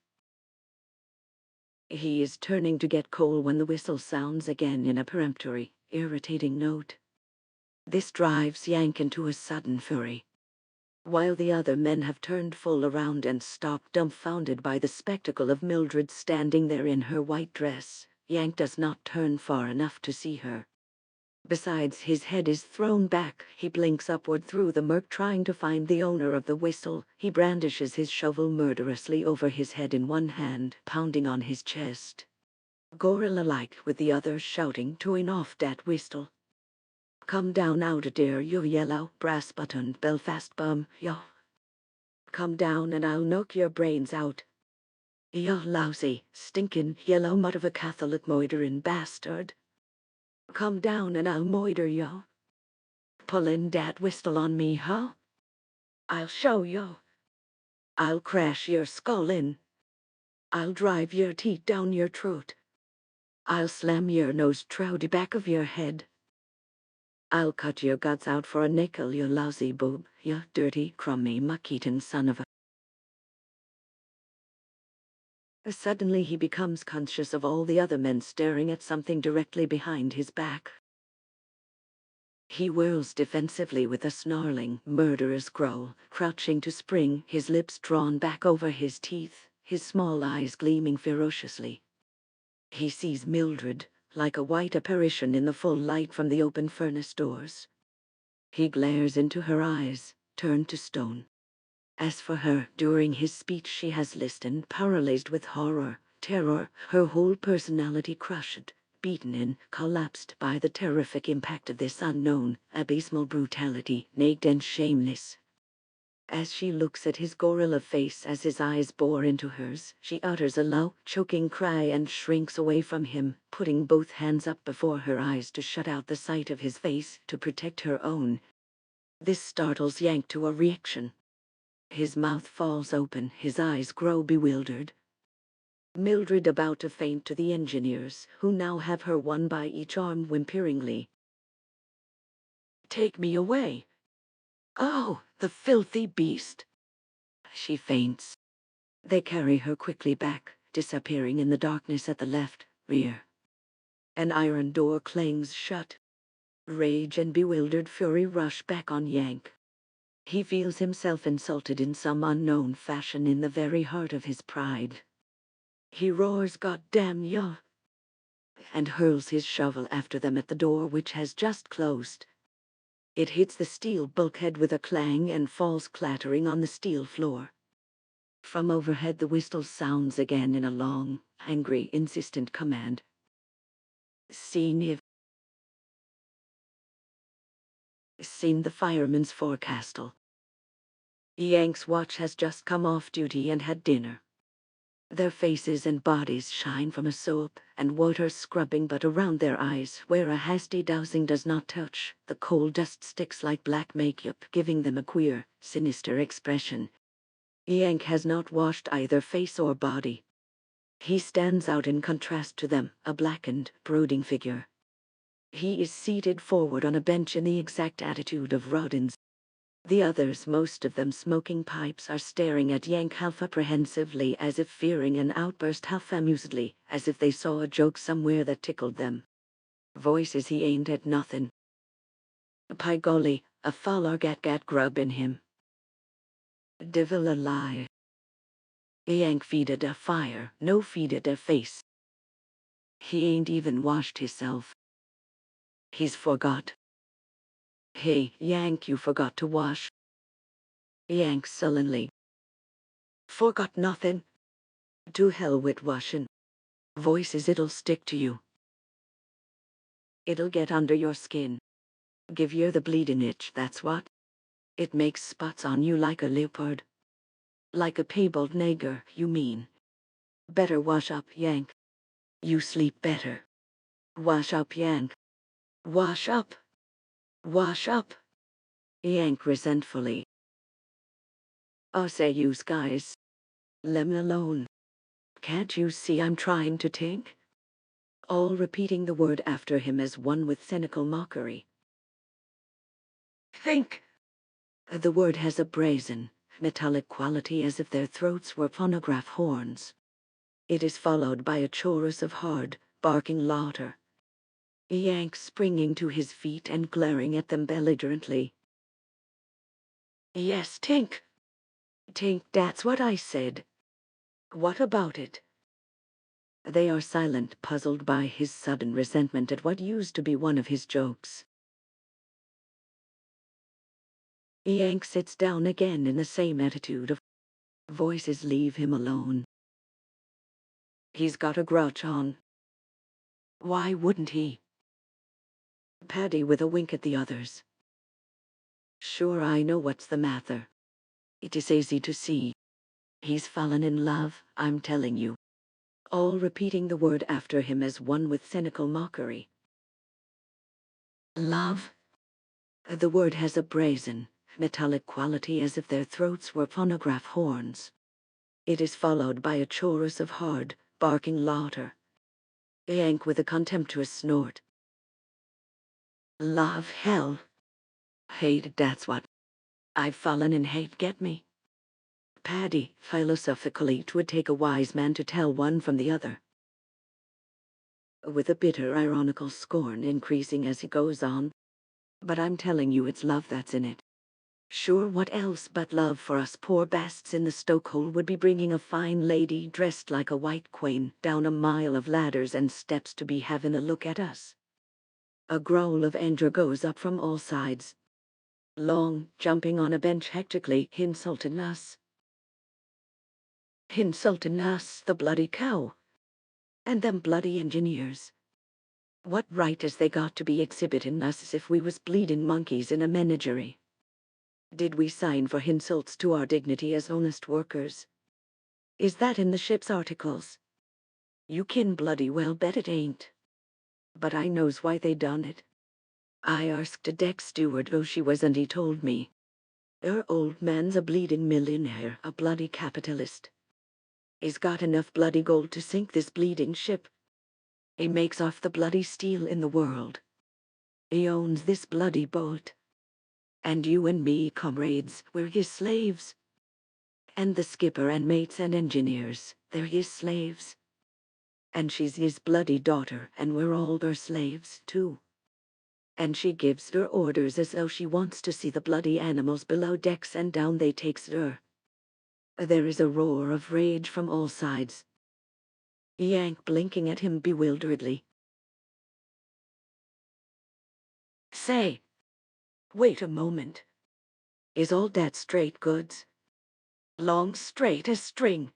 He is turning to get coal when the whistle sounds again in a peremptory, irritating note. This drives Yank into a sudden fury. While the other men have turned full around and stopped dumbfounded by the spectacle of Mildred standing there in her white dress, Yank does not turn far enough to see her. Besides, his head is thrown back. He blinks upward through the murk trying to find the owner of the whistle. He brandishes his shovel murderously over his head in one hand, pounding on his chest. gorilla-like with the others shouting, towing off that whistle. Come down out of there, you yellow, brass-buttoned Belfast bum, yo. Come down and I'll knock your brains out. You lousy, stinking, yellow mud of a Catholic moidering bastard. Come down and I'll moider you. Pullin' that whistle on me, huh? I'll show you. I'll crash your skull in. I'll drive your teeth down your throat. I'll slam your nose through the back of your head. I'll cut your guts out for a nickel, you lousy boob, you dirty, crummy, muck-eaten son of a... Suddenly he becomes conscious of all the other men staring at something directly behind his back. He whirls defensively with a snarling, murderous growl, crouching to spring, his lips drawn back over his teeth, his small eyes gleaming ferociously. He sees Mildred, like a white apparition in the full light from the open furnace doors. He glares into her eyes, turned to stone. As for her, during his speech she has listened, paralyzed with horror, terror, her whole personality crushed, beaten in, collapsed by the terrific impact of this unknown, abysmal brutality, naked and shameless. As she looks at his gorilla face as his eyes bore into hers, she utters a low, choking cry and shrinks away from him, putting both hands up before her eyes to shut out the sight of his face, to protect her own. This startles Yank to a reaction. His mouth falls open, his eyes grow bewildered. Mildred about to faint to the engineers, who now have her one by each arm whimperingly. Take me away. Oh, the filthy beast. She faints. They carry her quickly back, disappearing in the darkness at the left rear. An iron door clangs shut. Rage and bewildered fury rush back on Yank. He feels himself insulted in some unknown fashion in the very heart of his pride. He roars, "God damn you!" and hurls his shovel after them at the door, which has just closed. It hits the steel bulkhead with a clang and falls clattering on the steel floor. From overhead the whistle sounds again in a long, angry, insistent command. Seen the fireman's forecastle. Yank's watch has just come off duty and had dinner. Their faces and bodies shine from a soap and water scrubbing, but around their eyes, where a hasty dousing does not touch, the coal dust sticks like black makeup, giving them a queer, sinister expression. Yank has not washed either face or body. He stands out in contrast to them, a blackened, brooding figure. He is seated forward on a bench in the exact attitude of Rodin's. The others, most of them smoking pipes, are staring at Yank half apprehensively, as if fearing an outburst, half amusedly, as if they saw a joke somewhere that tickled them. Voices he aimed at nothing. By golly, a foul gat grub in him. Devil a lie. Yank feeded a fire, no feeded a face. He ain't even washed hisself. He's forgot. Hey, Yank, you forgot to wash. Yank sullenly. Forgot nothing. To hell with washing. Voices, it'll stick to you. It'll get under your skin. Give you the bleeding itch, that's what. It makes spots on you like a leopard. Like a piebald nigger, you mean. Better wash up, Yank. You sleep better. Wash up, Yank. Wash up. Wash up. Yank resentfully. I say, yous guys. Lemme alone. Can't you see I'm trying to think? All repeating the word after him as one with cynical mockery. Think! The word has a brazen, metallic quality, as if their throats were phonograph horns. It is followed by a chorus of hard, barking laughter. Yank springing to his feet and glaring at them belligerently. Yes, Tink. Tink, that's what I said. What about it? They are silent, puzzled by his sudden resentment at what used to be one of his jokes. Yank sits down again in the same attitude of voices. Leave him alone. He's got a grouch on. Why wouldn't he? Paddy with a wink at the others. Sure, I know what's the matter. It is easy to see. He's fallen in love, I'm telling you. All repeating the word after him as one with cynical mockery. Love? The word has a brazen, metallic quality as if their throats were phonograph horns. It is followed by a chorus of hard, barking laughter. Yank with a contemptuous snort. Love, hell. Hate, that's what. I've fallen in hate, get me? Paddy, philosophically, 'twould take a wise man to tell one from the other. With a bitter, ironical scorn increasing as he goes on. But I'm telling you it's love that's in it. Sure, what else but love for us poor basts in the stokehole would be bringing a fine lady dressed like a white queen down a mile of ladders and steps to be having a look at us? A growl of anger goes up from all sides. Long, jumping on a bench hectically, insulting us. Insulting us, the bloody cow. And them bloody engineers. What right has they got to be exhibiting us as if we was bleeding monkeys in a menagerie? Did we sign for insults to our dignity as honest workers? Is that in the ship's articles? You kin bloody well bet it ain't. But I knows why they done it. I asked a deck steward who she was and he told me. Her old man's a bleeding millionaire, a bloody capitalist. He's got enough bloody gold to sink this bleeding ship. He makes off the bloody steel in the world. He owns this bloody boat. And you and me, comrades, we're his slaves. And the skipper and mates and engineers, they're his slaves. And she's his bloody daughter, and we're all her slaves, too. And she gives her orders as though she wants to see the bloody animals below decks, and down they takes her. There is a roar of rage from all sides. Yank blinking at him bewilderedly. Say, wait a moment. Is all that straight goods? Long straight as string.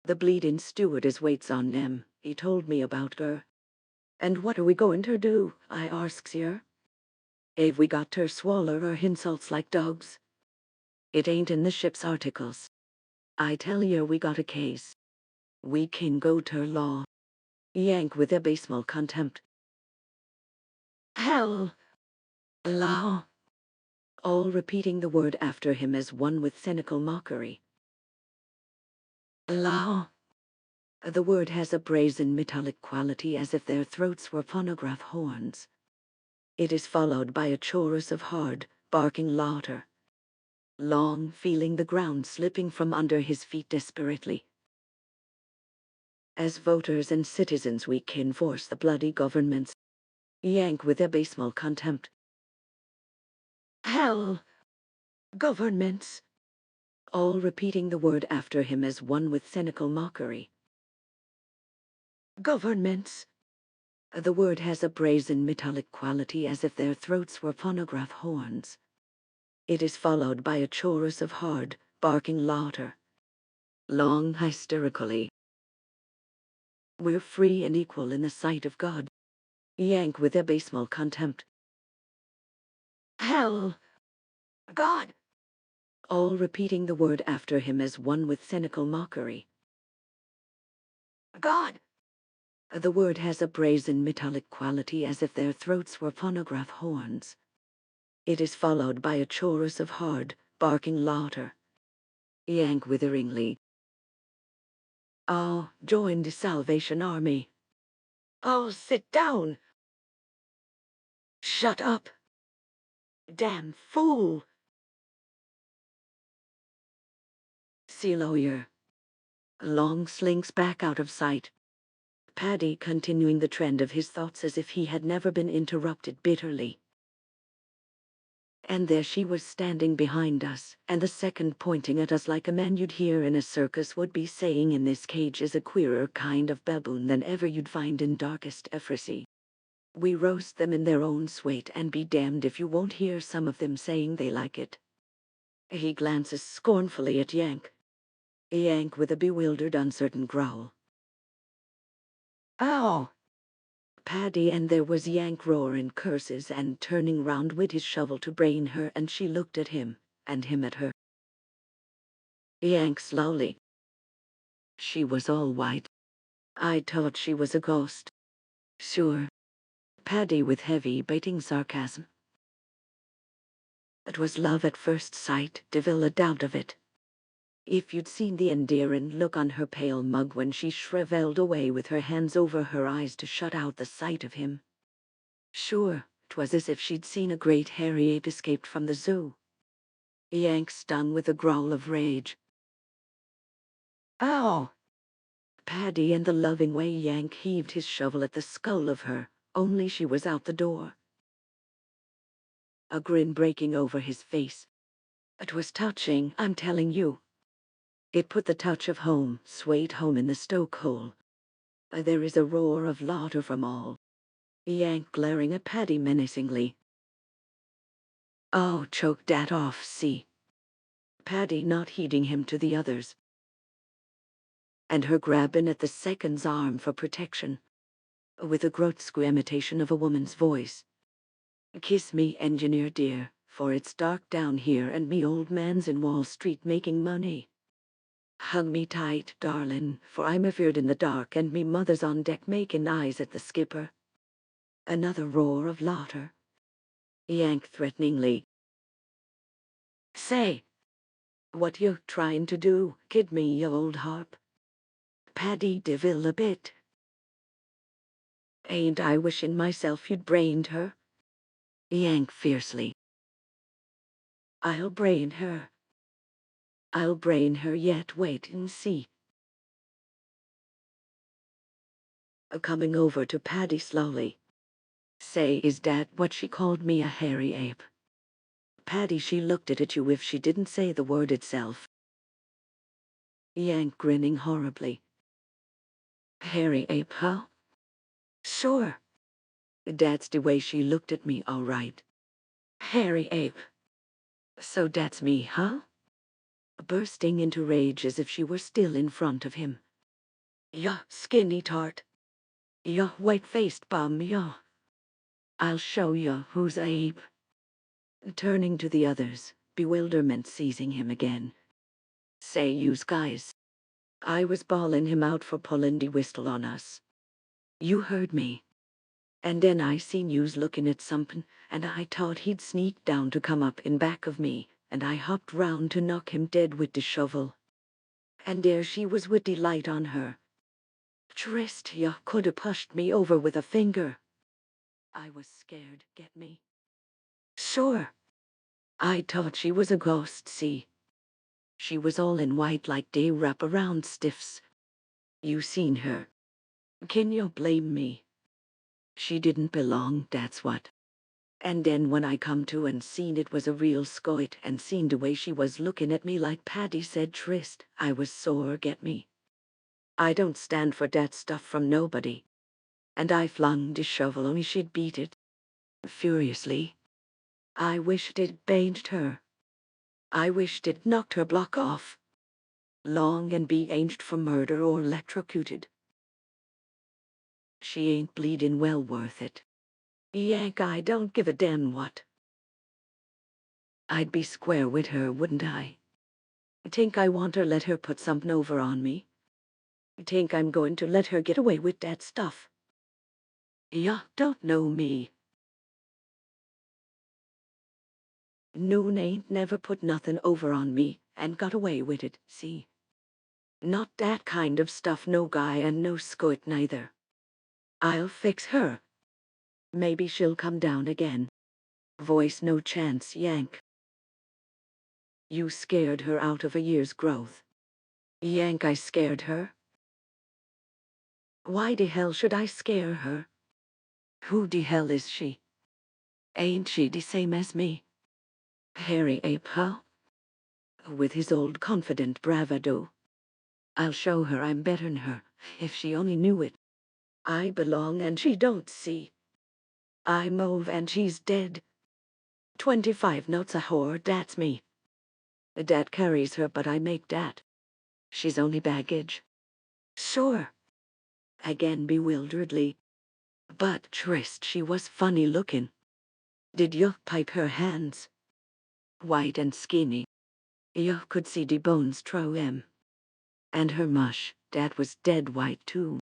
The bleeding stewardess waits on them. He told me about her. And what are we going to do? I asks yer. Have we got to swaller her insults like dogs? It ain't in the ship's articles. I tell yer we got a case. We can go to law. Yank with abysmal contempt. Hell! Law! All repeating the word after him as one with cynical mockery. Law! The word has a brazen metallic quality as if their throats were phonograph horns. It is followed by a chorus of hard, barking laughter. Long feeling the ground slipping from under his feet desperately. As voters and citizens we can force the bloody governments. Yank with abysmal contempt. Hell! Governments! All repeating the word after him as one with cynical mockery. Governments! The word has a brazen metallic quality as if their throats were phonograph horns. It is followed by a chorus of hard, barking laughter. Long hysterically. We're free and equal in the sight of God. Yank with abysmal contempt. Hell! God! All repeating the word after him as one with cynical mockery. God! The word has a brazen metallic quality as if their throats were phonograph horns. It is followed by a chorus of hard, barking laughter. Yank witheringly. Oh, join the Salvation Army. Oh, sit down. Shut up. Damn fool. Sea lawyer. Long slinks back out of sight. Paddy continuing the trend of his thoughts as if he had never been interrupted bitterly. And there she was standing behind us, and the second pointing at us like a man you'd hear in a circus would be saying in this cage is a queerer kind of baboon than ever you'd find in darkest Ephrasie. We roast them in their own swate, and be damned if you won't hear some of them saying they like it. He glances scornfully at Yank. Yank with a bewildered, uncertain growl. Ow! Paddy, and there was Yank roaring curses and turning round with his shovel to brain her, and she looked at him, and him at her. Yank slowly. She was all white. I thought she was a ghost. Sure. Paddy with heavy, biting sarcasm. It was love at first sight, divil a doubt of it. If you'd seen the endearing look on her pale mug when she shrivelled away with her hands over her eyes to shut out the sight of him. Sure, 'twas as if she'd seen a great hairy ape escaped from the zoo. Yank stung with a growl of rage. Ow! Paddy, and the loving way Yank heaved his shovel at the skull of her, only she was out the door. A grin breaking over his face. It was touching, I'm telling you. It put the touch of home, swayed home in the stoke hole. There is a roar of laughter from all. Yank glaring at Paddy menacingly. Oh, choke dat off, see. Paddy not heeding him to the others. And her grabbing at the second's arm for protection, with a grotesque imitation of a woman's voice. Kiss me, engineer dear, for it's dark down here and me old man's in Wall Street making money. Hug me tight, darlin', for I'm afeard in the dark and me mother's on deck making eyes at the skipper. Another roar of laughter. Yank threateningly. Say, what you trying to do, kid me, you old harp? Paddy devil a bit. Ain't I wishing myself you'd brained her? Yank fiercely. I'll brain her. I'll brain her yet, wait and see. Coming over to Paddy slowly. Say, is that what she called me, a hairy ape? Paddy, she looked at you if she didn't say the word itself. Yank grinning horribly. Hairy ape, huh? Sure. That's the way she looked at me, all right. Hairy ape. So that's me, huh? Bursting into rage as if she were still in front of him. Ya skinny tart. Ya white-faced bum, ya. I'll show ya who's ape. Turning to the others, bewilderment seizing him again. Say, yous guys. I was bawling him out for pulling the whistle on us. You heard me. And then I seen yous looking at somepin, and I thought he'd sneak down to come up in back of me, and I hopped round to knock him dead with the shovel. And there she was with the light on her. Trist, ya could have pushed me over with a finger. I was scared, get me? Sure. I thought she was a ghost, see. She was all in white like they wrap-around stiffs. You seen her. Can you blame me? She didn't belong, that's what. And then when I come to and seen it was a real scoit and seen the way she was looking at me like Paddy said Trist, I was sore, get me? I don't stand for that stuff from nobody. And I flung the shovel only she'd beat it. Furiously. I wished it banged her. I wished it knocked her block off. Long and be aged for murder or electrocuted. She ain't bleeding well worth it. Yank, I don't give a damn what. I'd be square with her, wouldn't I? Think I want her let her put something over on me? Think I'm going to let her get away with that stuff? Ya don't know me. Noon ain't never put nothing over on me and got away with it, see? Not that kind of stuff, no guy and no scoit neither. I'll fix her. Maybe she'll come down again. Voice no chance, Yank. You scared her out of a year's growth. Yank, I scared her. Why the hell should I scare her? Who the hell is she? Ain't she the same as me? Hairy Ape, huh? With his old confident bravado. I'll show her I'm better'n her, if she only knew it. I belong and she don't see. I move and she's dead. 25 notes a whore, that's me. Dat carries her, but I make dat. She's only baggage. Sure. again bewilderedly. But Trist, she was funny looking. Did you pipe her hands? White and skinny. You could see the bones through 'em. And her mush, that was dead white too.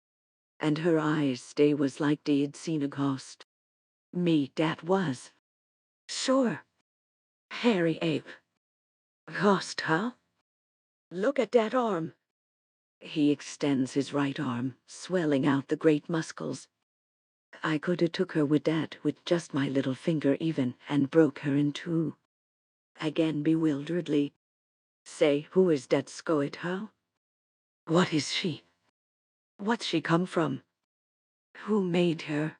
And her eyes, they was like they'd seen a ghost. Me, that was. Sure. Hairy Ape. Ghost, huh? Look at that arm. He extends his right arm, swelling out the great muscles. I coulda took her with that, with just my little finger even, and broke her in two. Again bewilderedly. Say, who is that scoit, huh? What is she? What's she come from? Who made her?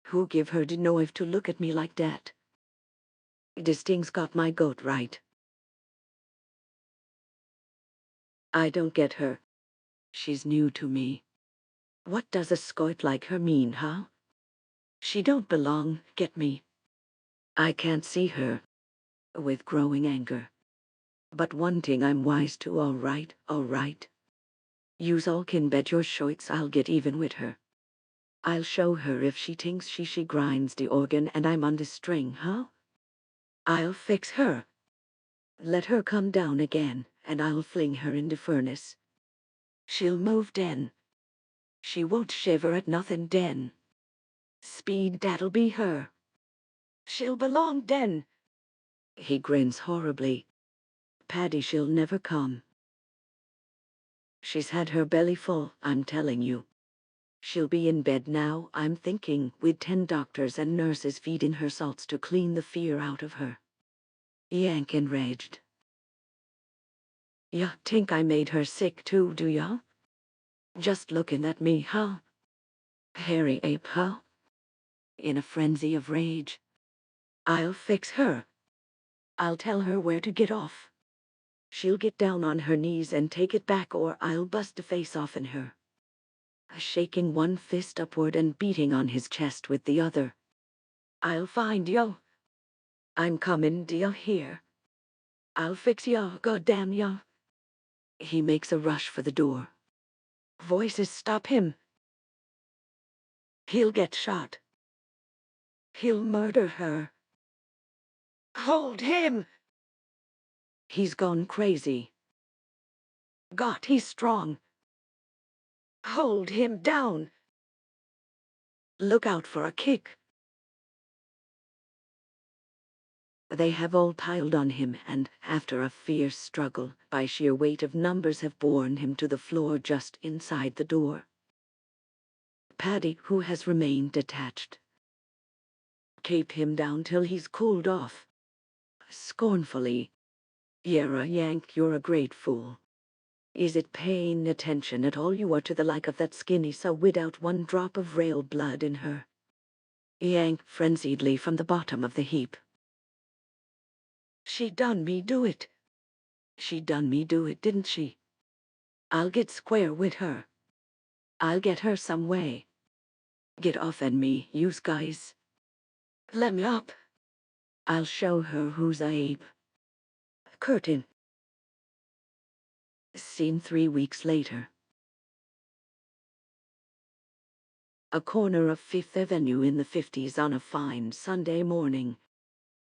Who give her the nerve to look at me like that? This thing's got my goat right. I don't get her. She's new to me. What does a scoit like her mean, huh? She don't belong, get me. I can't see her. With growing anger. But one thing I'm wise to, all right, all right. Yous all can bet your shoits I'll get even with her. I'll show her if she thinks she grinds the organ and I'm on the string, huh? I'll fix her. Let her come down again, and I'll fling her in the furnace. She'll move then. She won't shiver at nothing then. Speed, that'll be her. She'll belong then. He grins horribly. Paddy, she'll never come. She's had her belly full, I'm telling you. She'll be in bed now, I'm thinking, with 10 doctors and nurses feeding her salts to clean the fear out of her. Yank enraged. Ya think I made her sick too, do ya? Just looking at me, huh? Hairy Ape, huh? In a frenzy of rage. I'll fix her. I'll tell her where to get off. She'll get down on her knees and take it back, or I'll bust the face off in her. Shaking one fist upward and beating on his chest with the other. I'll find yo. I'm coming, do you hear? I'll fix ya, goddamn ya. He makes a rush for the door. Voices stop him. He'll get shot. He'll murder her. Hold him! He's gone crazy. God, he's strong. Hold him down. Look out for a kick. They have all piled on him, and, after a fierce struggle, by sheer weight of numbers have borne him to the floor just inside the door. Paddy, who has remained detached, cape him down till he's cooled off. Scornfully, Yera Yank, you're a great fool. Is it paying attention at all you are to the like of that skinny so without one drop of rail blood in her? Yank frenziedly from the bottom of the heap. She done me do it. She done me do it, didn't she? I'll get square with her. I'll get her some way. Get off at me, yous guys. Let me up. I'll show her who's a ape. Curtain. Scene 3 weeks later. A corner of 5th Avenue in the 50s on a fine Sunday morning.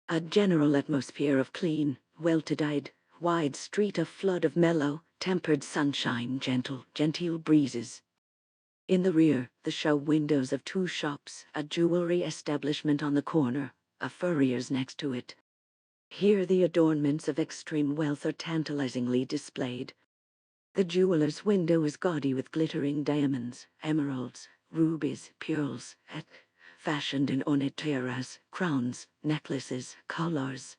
A general atmosphere of clean, well-to-dyed, wide street, a flood of mellow, tempered sunshine, genteel breezes. In the rear, the show windows of 2 shops, a jewelry establishment on the corner, a furrier's next to it. Here the adornments of extreme wealth are tantalizingly displayed. The jeweler's window is gaudy with glittering diamonds, emeralds, rubies, pearls, fashioned in ornate tiaras, crowns, necklaces, collars,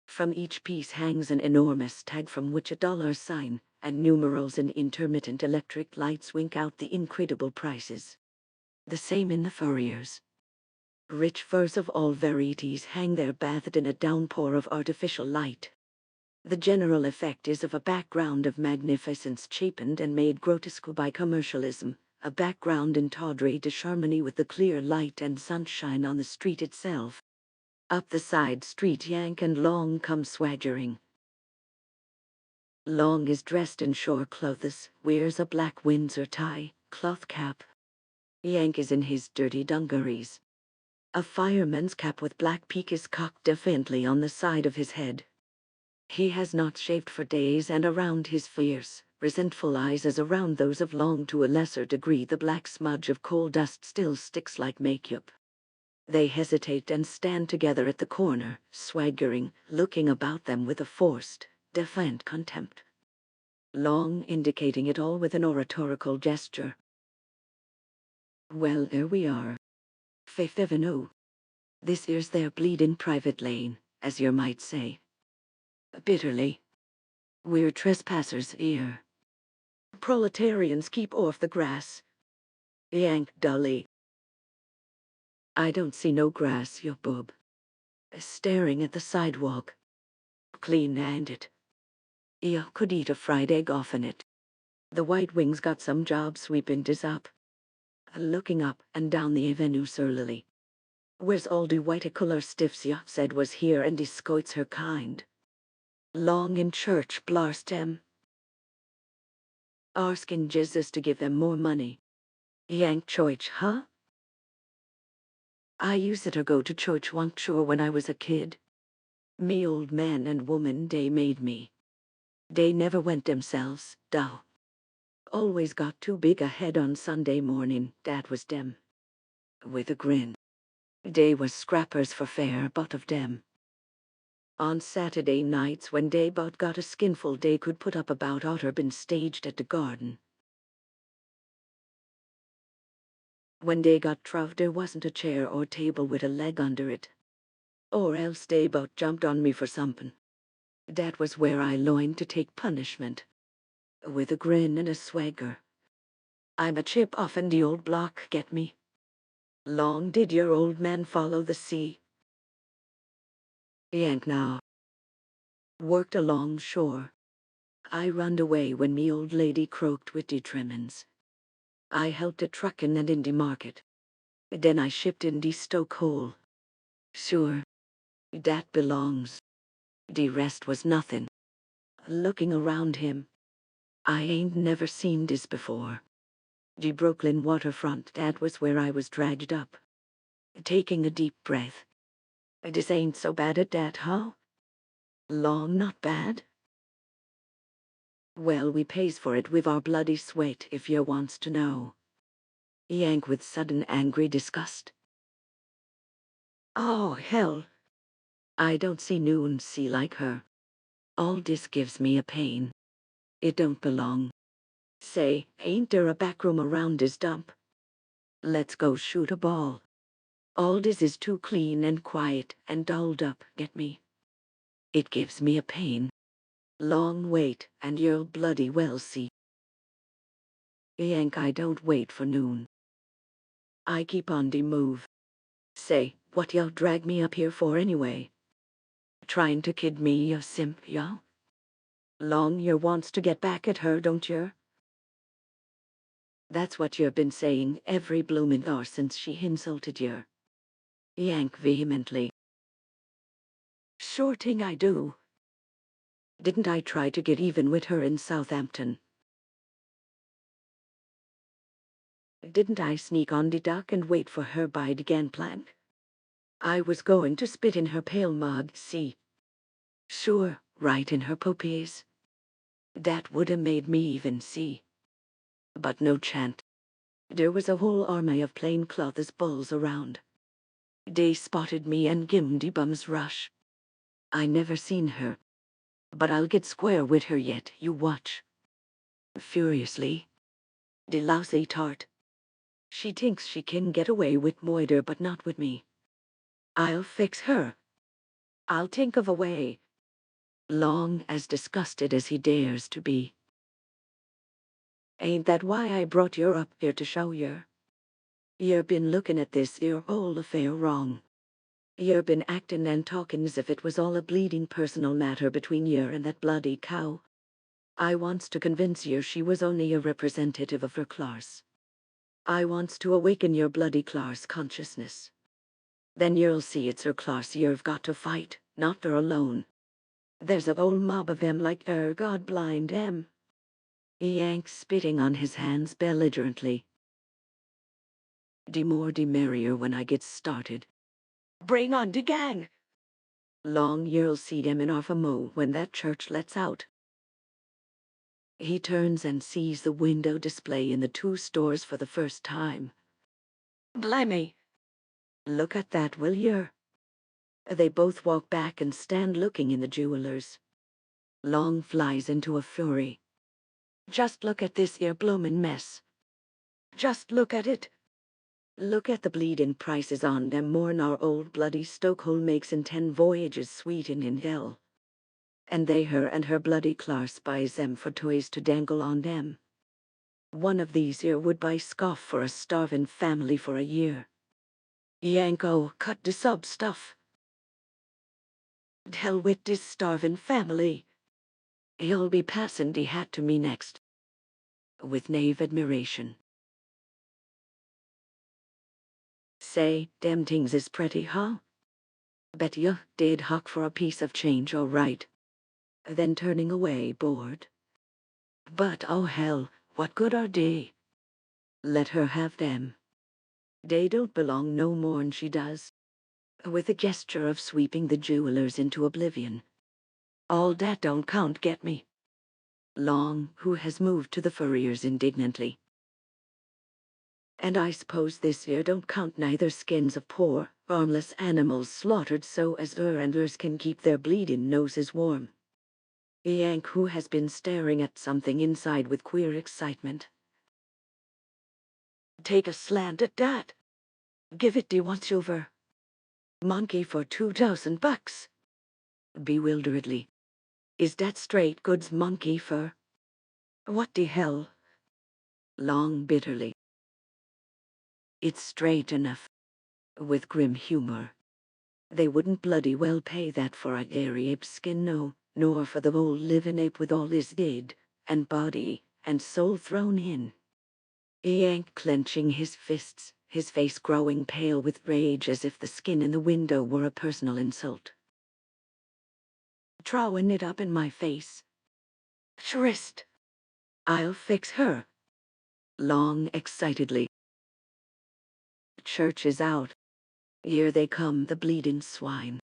From each piece hangs an enormous tag from which a dollar sign and numerals in intermittent electric lights wink out the incredible prices. The same in the furriers. Rich furs of all varieties hang there bathed in a downpour of artificial light. The general effect is of a background of magnificence cheapened and made grotesque by commercialism, a background in tawdry disharmony with the clear light and sunshine on the street itself. Up the side street Yank and Long come swaggering. Long is dressed in shore clothes, wears a black Windsor tie, cloth cap. Yank is in his dirty dungarees. A fireman's cap with black peak is cocked defiantly on the side of his head. He has not shaved for days, and around his fierce, resentful eyes, as around those of Long to a lesser degree, the black smudge of coal dust still sticks like makeup. They hesitate and stand together at the corner, swaggering, looking about them with a forced, defiant contempt. Long indicating it all with an oratorical gesture. Well, there we are. Fifth Avenue. This here's their bleedin' private lane, as you might say. Bitterly. We're trespassers here. Proletarians keep off the grass. Yank dully. I don't see no grass, you bub. Staring at the sidewalk. Clean-handed. You could eat a fried egg off'n it. The White Wings got some job sweeping this up. Looking up and down the avenue surlily. Where's all the white-collar stiffs you said was here and discoits her kind? Long in church, blarst them. Arskin Jesus to give them more money. Yank choich, huh? I used to go to church once sure when I was a kid. Me old man and woman they made me. They never went themselves, dow. Always got too big a head on Sunday morning, that was dem. With a grin. They was scrappers for fare, but of dem. On Saturday nights when they but got a skinful they could put up about oughter been staged at the garden. When they got truv there wasn't a chair or table with a leg under it. Or else they bout jumped on me for somepin'. That was where I loined to take punishment. With a grin and a swagger. I'm a chip off'n the old block, get me? Long did your old man follow the sea? Yank now. Worked along shore. I runned away when me old lady croaked with the trimmin's. I helped a truckin' and in the market. Then I shipped in the stoke hole. Sure, that belongs. The rest was nothing. Looking around him. I ain't never seen this before. The Brooklyn waterfront, that was where I was dragged up. Taking a deep breath. This ain't so bad at that, huh? Long not bad? Well, we pays for it with our bloody sweat, if you wants to know. Yank with sudden angry disgust. Oh, hell. I don't see noon see like her. All this gives me a pain. It don't belong. Say, ain't there a back room around this dump? Let's go shoot a ball. All this is too clean and quiet and dolled up, get me? It gives me a pain. Long wait, and you'll bloody well see. Yank, I don't wait for noon. I keep on the move. Say, what y'all drag me up here for anyway? Trying to kid me, you simp, y'all? Long yer wants to get back at her, don't yer? That's what you've been saying every bloomin' hour since she insulted yer. Yank vehemently. Sure thing I do. Didn't I try to get even with her in Southampton? Didn't I sneak on the dock and wait for her by the gangplank? I was going to spit in her pale mug, see? Sure, right in her poppies. That would have made me even see. But no chant. There was a whole army of plainclothes bulls around. They spotted me and gim the bums rush. I never seen her. But I'll get square with her yet, you watch. Furiously. The lousy tart. She thinks she can get away with moider but not with me. I'll fix her. I'll think of a way. Long as disgusted as he dares to be. Ain't that why I brought yer up here to show yer? Yer been looking at this yer whole affair wrong. Yer been actin' and talkin' as if it was all a bleeding personal matter between yer and that bloody cow. I wants to convince yer she was only a representative of her class. I wants to awaken your bloody class consciousness. Then yer'll see it's her class yer've got to fight, not her alone. There's a whole mob of 'em like her, God blind 'em. Yank spitting on his hands belligerently. De more de merrier when I get started. Bring on de gang! Long you'll see dem in Arfamo when that church lets out. He turns and sees the window display in the two stores for the first time. Blimey! Look at that, will yer? They both walk back and stand looking in the jewelers. Long flies into a fury. Just look at this 'ere bloomin' mess. Just look at it. Look at the bleedin' prices on them more'n our old bloody Stokehold makes in 10 voyages sweetin' in hell. And they her and her bloody clars buys them for toys to dangle on them. One of these 'ere would buy scoff for a starvin' family for a year. Yanko, cut de sub stuff. Hell with dis starvin' family. He'll be passin' de hat to me next. With naive admiration. Say, dem things is pretty, huh? Bet you did huck for a piece of change, all right. Then turning away, bored. But, oh hell, what good are they? Let her have them. They don't belong no more'n she does. With a gesture of sweeping the jewelers into oblivion. All dat don't count, get me. Long, who has moved to the furriers indignantly. And I suppose this here don't count neither skins of poor, harmless animals slaughtered so as her and hers can keep their bleeding noses warm. Yank, who has been staring at something inside with queer excitement. Take a slant at that. Give it de once over. Monkey for $2,000. Bewilderedly. Is that straight goods monkey fur? What the hell? Long bitterly. It's straight enough. With grim humor. They wouldn't bloody well pay that for a hairy ape skin, no, nor for the old living ape with all his head, and body, and soul thrown in. Yank clenching his fists, his face growing pale with rage as if the skin in the window were a personal insult. Throwing it up in my face. Shrist! I'll fix her. Long excitedly. Church is out. Here they come, the bleeding swine.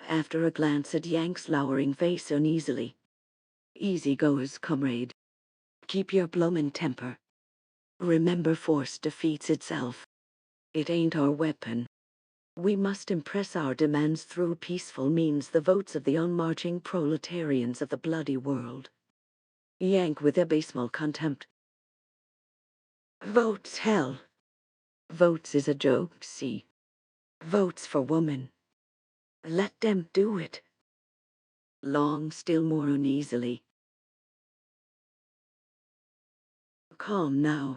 After a glance at Yank's lowering face uneasily. Easy goes, comrade. Keep your bloomin' temper. Remember force defeats itself. It ain't our weapon. We must impress our demands through peaceful means, the votes of the unmarching proletarians of the bloody world. Yank with abysmal contempt. Votes, hell. Votes is a joke, see. Votes for woman. Let them do it. Long still more uneasily. Calm now.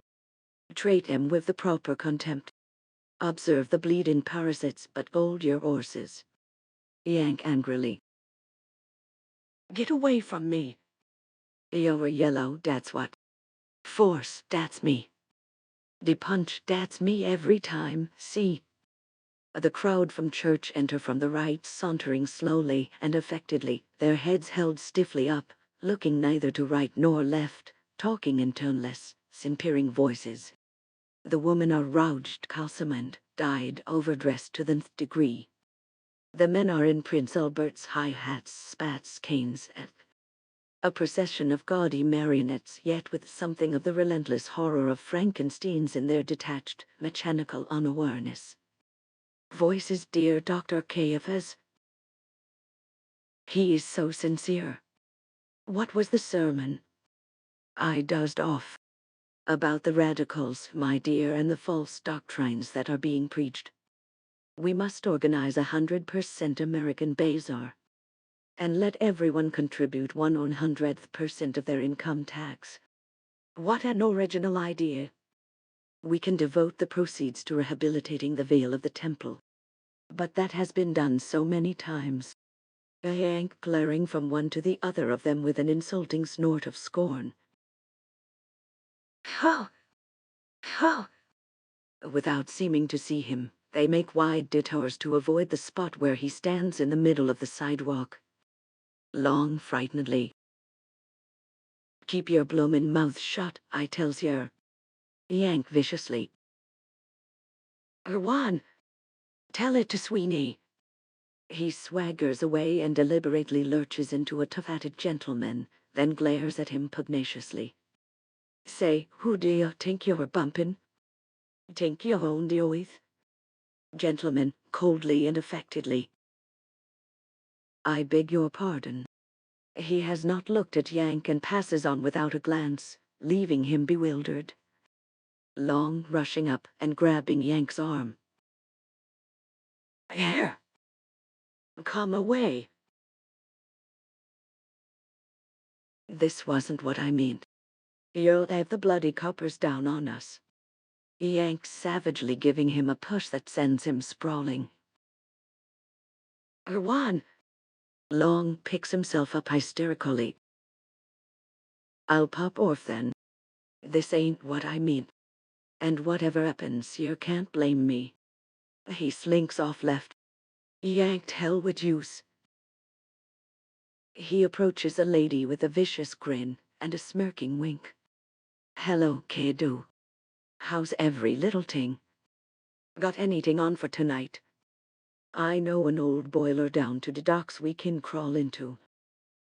Treat them with the proper contempt. Observe the bleeding parasites, but hold your horses. Yank angrily. Get away from me. You're yellow, that's what. Force, that's me. The punch, that's me every time, see. The crowd from church enter from the right, sauntering slowly and affectedly, their heads held stiffly up, looking neither to right nor left, talking in toneless, simpering voices. The women are rouged, calcimined, dyed, overdressed to the nth degree. The men are in Prince Albert's high hats, spats, canes, and a procession of gaudy marionettes, yet with something of the relentless horror of Frankenstein's in their detached, mechanical unawareness. Voices dear Dr. Caiaphas. He is so sincere. What was the sermon? I dozed off. About the radicals, my dear, and the false doctrines that are being preached. We must organize 100% American Bazaar. And let everyone contribute 100% of their income tax. What an original idea. We can devote the proceeds to rehabilitating the veil of the temple. But that has been done so many times. Yank glaring from one to the other of them with an insulting snort of scorn. How? How? Without seeming to see him, they make wide detours to avoid the spot where he stands in the middle of the sidewalk. Long frightenedly. Keep your bloomin' mouth shut, I tells yer. Yank viciously. Juan, tell it to Sweeney. He swaggers away and deliberately lurches into a tough-hatted gentleman, then glares at him pugnaciously. Say, who do you think you're bumpin'? Think you own the oath? Gentleman, coldly and affectedly. I beg your pardon. He has not looked at Yank and passes on without a glance, leaving him bewildered. Long rushing up and grabbing Yank's arm. Here! Come away! This wasn't what I meant. You'll have the bloody coppers down on us. Yank savagely giving him a push that sends him sprawling. Juan! Long picks himself up hysterically. I'll pop off then. This ain't what I mean. And whatever happens, you can't blame me. He slinks off left. Yanked hell with use. He approaches a lady with a vicious grin and a smirking wink. Hello, kiddo. How's every little thing? Got anything on for tonight? I know an old boiler down to the docks we can crawl into.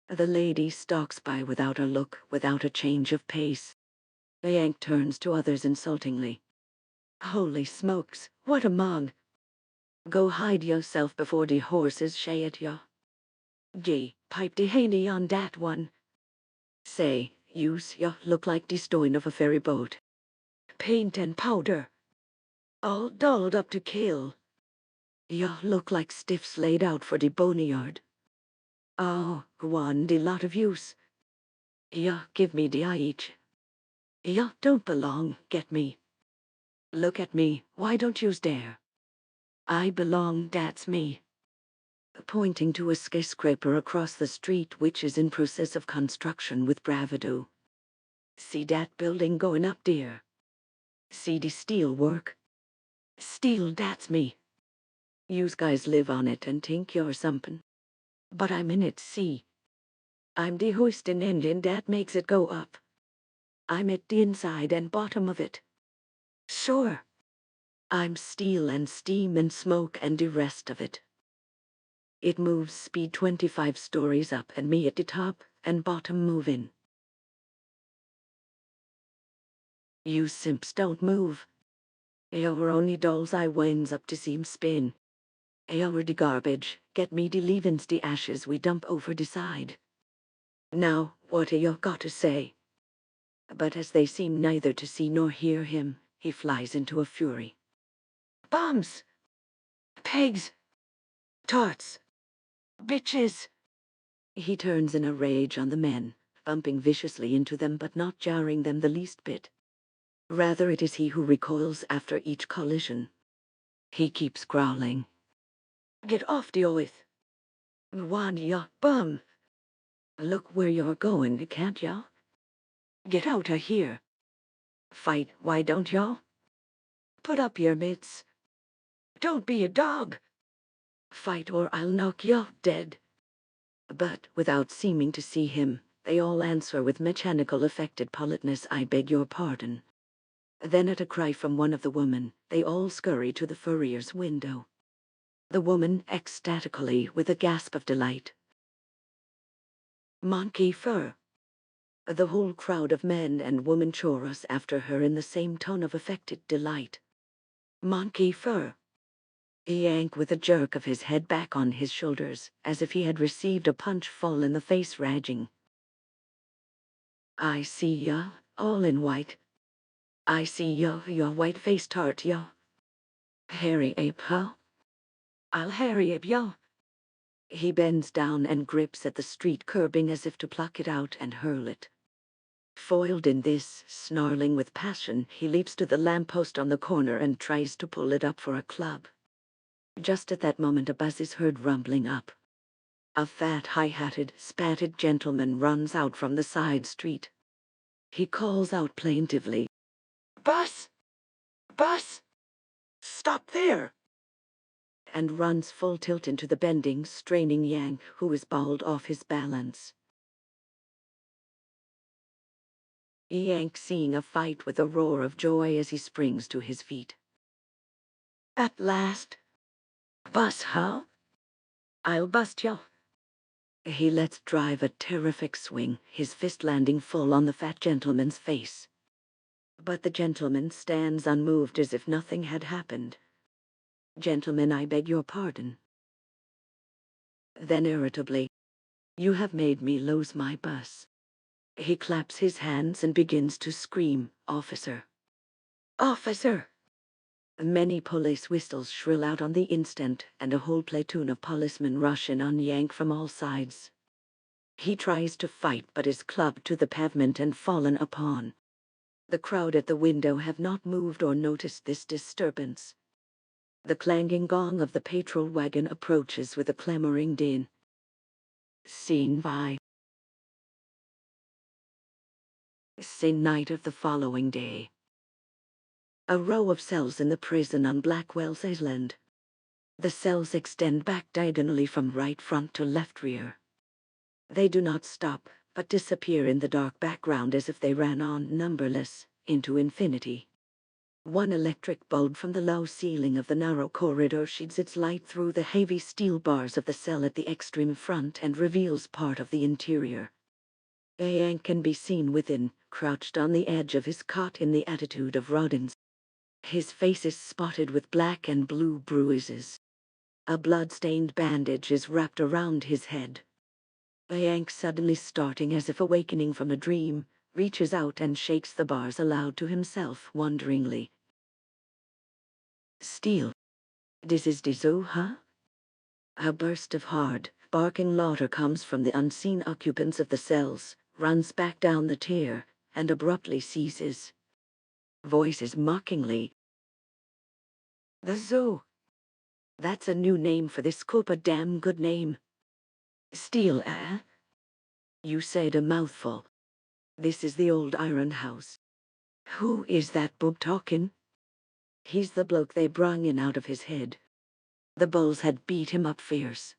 The lady stalks by without a look, without a change of pace. Yank turns to others insultingly. Holy smokes, what a mug! Go hide yourself before the horses shay at ya. Gee, pipe the haney on dat one. Say, yous ya look like the stone of a ferry boat. Paint and powder. All dolled up to kill. Ya look like stiffs laid out for the boneyard. Oh, one the lot of use. Ya give me the eye each. Ya don't belong, get me. Look at me, why don't yous dare? I belong, that's me. Pointing to a skyscraper across the street which is in process of construction with bravado. See that building going up, dear? See the steel work? Steel, that's me. Yous guys live on it and think you're somepin'. But I'm in it, see? I'm the hoistin' engine that makes it go up. I'm at the inside and bottom of it. Sure. I'm steel and steam and smoke and the rest of it. It moves speed 25 stories up and me at the top and bottom movin'. You simps don't move. You're only dolls I winds up to see 'em spin. You're the garbage, get me the leavin's the ashes we dump over the side. Now, what you got to say? But as they seem neither to see nor hear him, he flies into a fury. Bombs! Pegs! Tarts! Bitches! He turns in a rage on the men, bumping viciously into them but not jarring them the least bit. Rather it is he who recoils after each collision. He keeps growling. Get off the oath! Juan, ya bum! Look where you're going, can't ya? Get out of here. Fight, why don't y'all? Put up your mitts. Don't be a dog. Fight or I'll knock you dead. But, without seeming to see him, they all answer with mechanical affected politeness, I beg your pardon. Then at a cry from one of the women, they all scurry to the furrier's window. The woman ecstatically with a gasp of delight. Monkey fur. The whole crowd of men and women chorus after her in the same tone of affected delight. Monkey fur. Yank with a jerk of his head back on his shoulders, as if he had received a punch full in the face, raging. I see ya, all in white. I see ya, your white-faced tart, ya. Hairy Ape, huh? I'll Hairy Ape ya. He bends down and grips at the street curbing as if to pluck it out and hurl it. Foiled in this, snarling with passion, he leaps to the lamppost on the corner and tries to pull it up for a club. Just at that moment a buzz is heard rumbling up. A fat, high-hatted, spatted gentleman runs out from the side street. He calls out plaintively, Bus! Bus! Stop there! And runs full tilt into the bending, straining Yank, who is bowled off his balance. Yank seeing a fight with a roar of joy as he springs to his feet. At last. Bus, huh? I'll bust you. He lets drive a terrific swing, his fist landing full on the fat gentleman's face. But the gentleman stands unmoved as if nothing had happened. Gentlemen, I beg your pardon. Then irritably, you have made me lose my bus. He claps his hands and begins to scream, Officer! Officer! Many police whistles shrill out on the instant, and a whole platoon of policemen rush in on Yank from all sides. He tries to fight, but is clubbed to the pavement and fallen upon. The crowd at the window have not moved or noticed this disturbance. The clanging gong of the patrol wagon approaches with a clamoring din. Scene by. Scene night of the following day. A row of cells in the prison on Blackwell's Island. The cells extend back diagonally from right front to left rear. They do not stop, but disappear in the dark background as if they ran on, numberless, into infinity. One electric bulb from the low ceiling of the narrow corridor sheds its light through the heavy steel bars of the cell at the extreme front and reveals part of the interior. Yank can be seen within, crouched on the edge of his cot in the attitude of rodents. His face is spotted with black and blue bruises. A blood-stained bandage is wrapped around his head. Yank, suddenly starting as if awakening from a dream, reaches out and shakes the bars aloud to himself, wonderingly. Steel. This is the zoo, huh? A burst of hard, barking laughter comes from the unseen occupants of the cells, runs back down the tier, and abruptly ceases. Voices mockingly. The zoo. That's a new name for this coop, a damn good name. Steel, eh? You said a mouthful. This is the old iron house. Who is that boob talking? He's the bloke they brung in out of his head. The bulls had beat him up fierce.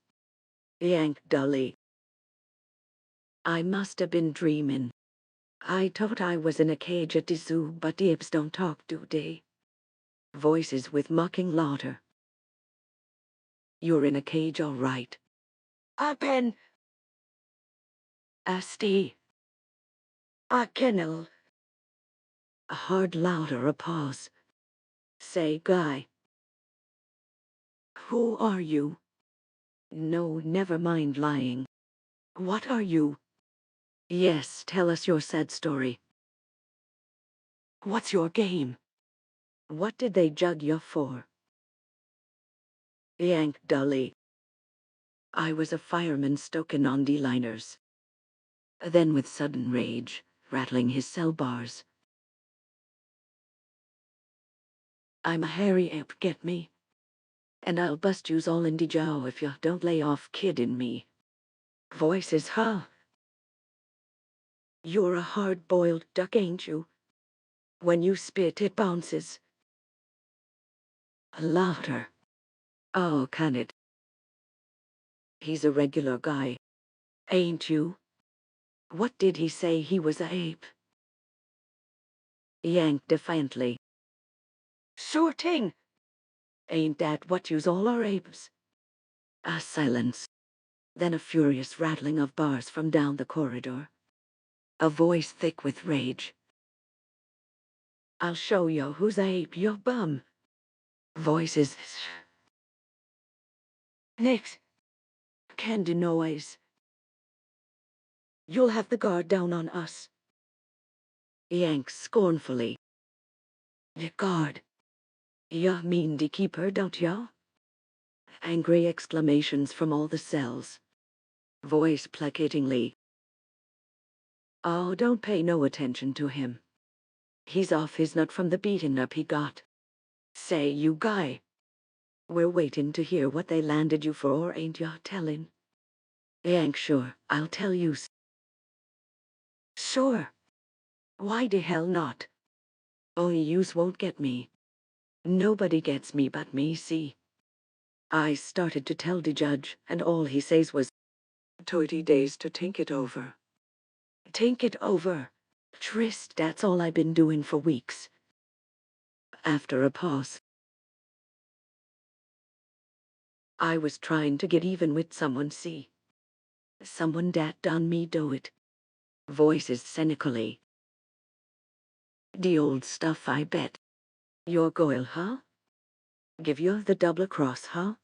Yank dully. I must have been dreaming. I thought I was in a cage at the zoo, but the apes don't talk, do they? Voices with mocking laughter. You're in a cage, all right. A pen. A stay. A kennel. A hard louder, a pause. Say, guy. Who are you? No, never mind lying. What are you? Yes, tell us your sad story. What's your game? What did they jug you for? Yank dully. I was a fireman stoking on D-liners. Then with sudden rage, rattling his cell bars. I'm a hairy ape, get me? And I'll bust yous all in de jaw if you don't lay off kidding me. Voices, huh? You're a hard-boiled duck, ain't you? When you spit, it bounces. Laughter. Oh, can it? He's a regular guy. Ain't you? What did he say he was a ape? Yank defiantly. Sure thing. Ain't that what yous all are, apes? A silence. Then a furious rattling of bars from down the corridor. A voice thick with rage. I'll show you who's a ape, you bum. Voices. Nix. Candy noise. You'll have the guard down on us. Yank scornfully. The guard. You mean the keeper, don't you? Angry exclamations from all the cells. Voice placatingly. Oh, don't pay no attention to him. He's off his nut from the beating up he got. Say, you guy. We're waiting to hear what they landed you for, ain't ya telling? Yank, sure, I'll tell you. Sure. Why the hell not? Only yous won't get me. Nobody gets me but me, see? I started to tell the judge, and all he says was, 30 days to think it over. Think it over. Trist, that's all I've been doing for weeks. After a pause. I was trying to get even with someone, see? Someone dat done me do it. Voices cynically. The old stuff, I bet. You're goil, huh? Give you the double cross, huh?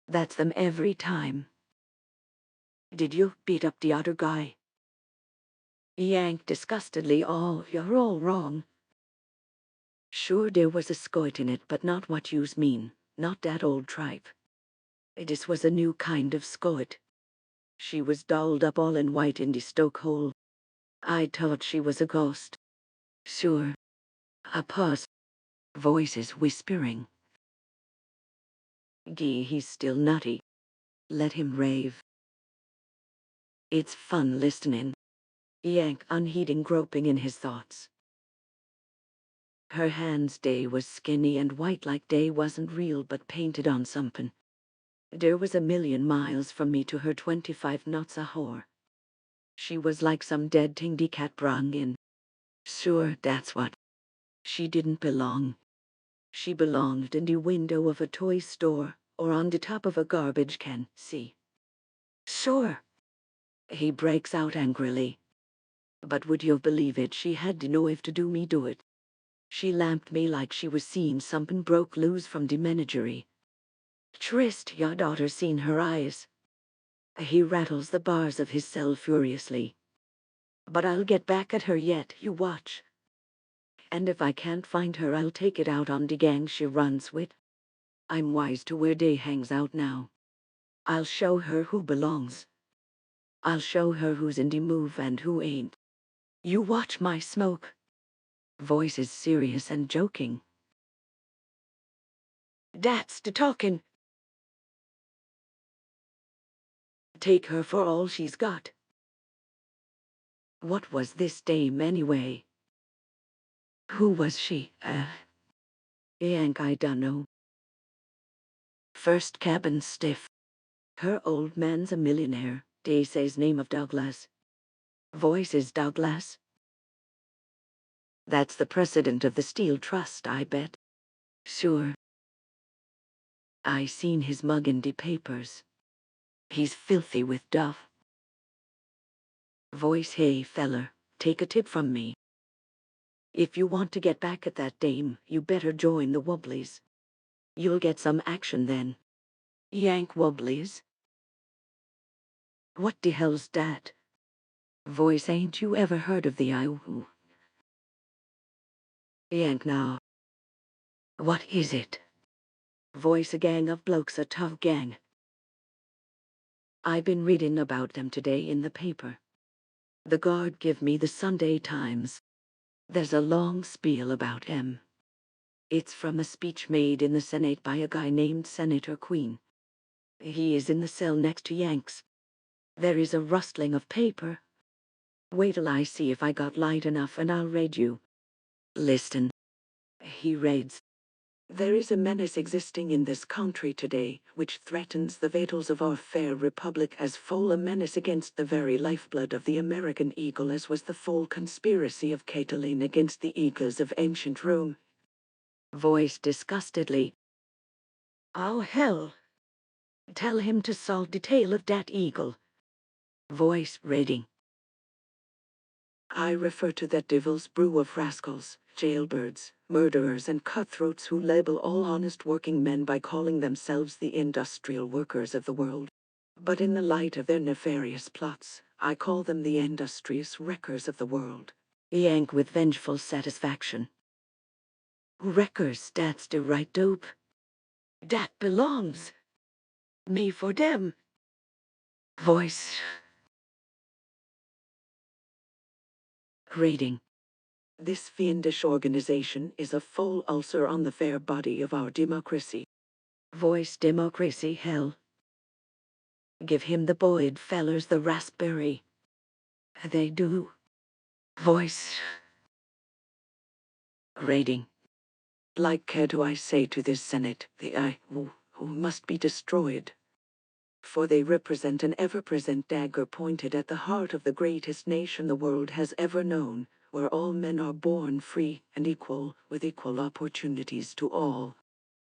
That's them every time. Did you beat up the other guy? Yank disgustedly. Oh, you're all wrong. Sure, there was a scoit in it, but not what yous mean. Not that old tripe. This was a new kind of scoit. She was dolled up all in white in the stoke hole. I thought she was a ghost. Sure. A pus. Voices whispering. Gee, he's still nutty. Let him rave. It's fun listening. Yank unheeding groping in his thoughts. Her hands day was skinny and white like day wasn't real but painted on somepin. There was a million miles from me to her 25 knots a whore. She was like some dead thing the cat brung in. Sure, that's what. She didn't belong. She belonged in the window of a toy store or on the top of a garbage can, see? Sure. He breaks out angrily. But would you believe it, she had the nerve to do it. She lamped me like she was seeing something broke loose from the menagerie. Trist, your daughter seen her eyes. He rattles the bars of his cell furiously. But I'll get back at her yet, you watch. And if I can't find her, I'll take it out on the gang she runs with. I'm wise to where they hangs out now. I'll show her who belongs. I'll show her who's in the move and who ain't. You watch my smoke. Voice is serious and joking. That's the talking. Take her for all she's got. What was this dame anyway? Who was she? Yank, I dunno. First cabin stiff. Her old man's a millionaire. They say's name of Douglas. Voice is Douglas. That's the president of the Steel Trust, I bet. Sure. I seen his mug in the papers. He's filthy with duff. Voice, hey, feller, take a tip from me. If you want to get back at that dame, you better join the Wobblies. You'll get some action then. Yank Wobblies? What the hell's that? Voice, ain't you ever heard of the IOU? Yank now. What is it? Voice, a gang of blokes, a tough gang. I been reading about them today in the paper. The guard give me the Sunday Times. There's a long spiel about 'em. It's from a speech made in the Senate by a guy named Senator Queen. He is in the cell next to Yanks. There is a rustling of paper. Wait till I see if I got light enough and I'll read you. Listen. He reads. There is a menace existing in this country today, which threatens the vitals of our fair republic as full a menace against the very lifeblood of the American eagle as was the full conspiracy of Catiline against the eagles of ancient Rome. Voice disgustedly. Oh, hell. Tell him to salt the tail of that eagle. Voice reading. I refer to that devil's brew of rascals, jailbirds, murderers, and cutthroats who label all honest working men by calling themselves the industrial workers of the world. But in the light of their nefarious plots, I call them the industrious wreckers of the world. Yank with vengeful satisfaction. Wreckers, that's the right dope. That belongs. Me for them. Voice. Reading. This fiendish organization is a full ulcer on the fair body of our democracy. Voice democracy, hell. Give him the Boyd fellers the raspberry. They do. Voice. Reading. Like do I say to this Senate, the I who must be destroyed. For they represent an ever-present dagger pointed at the heart of the greatest nation the world has ever known, where all men are born free and equal, with equal opportunities to all.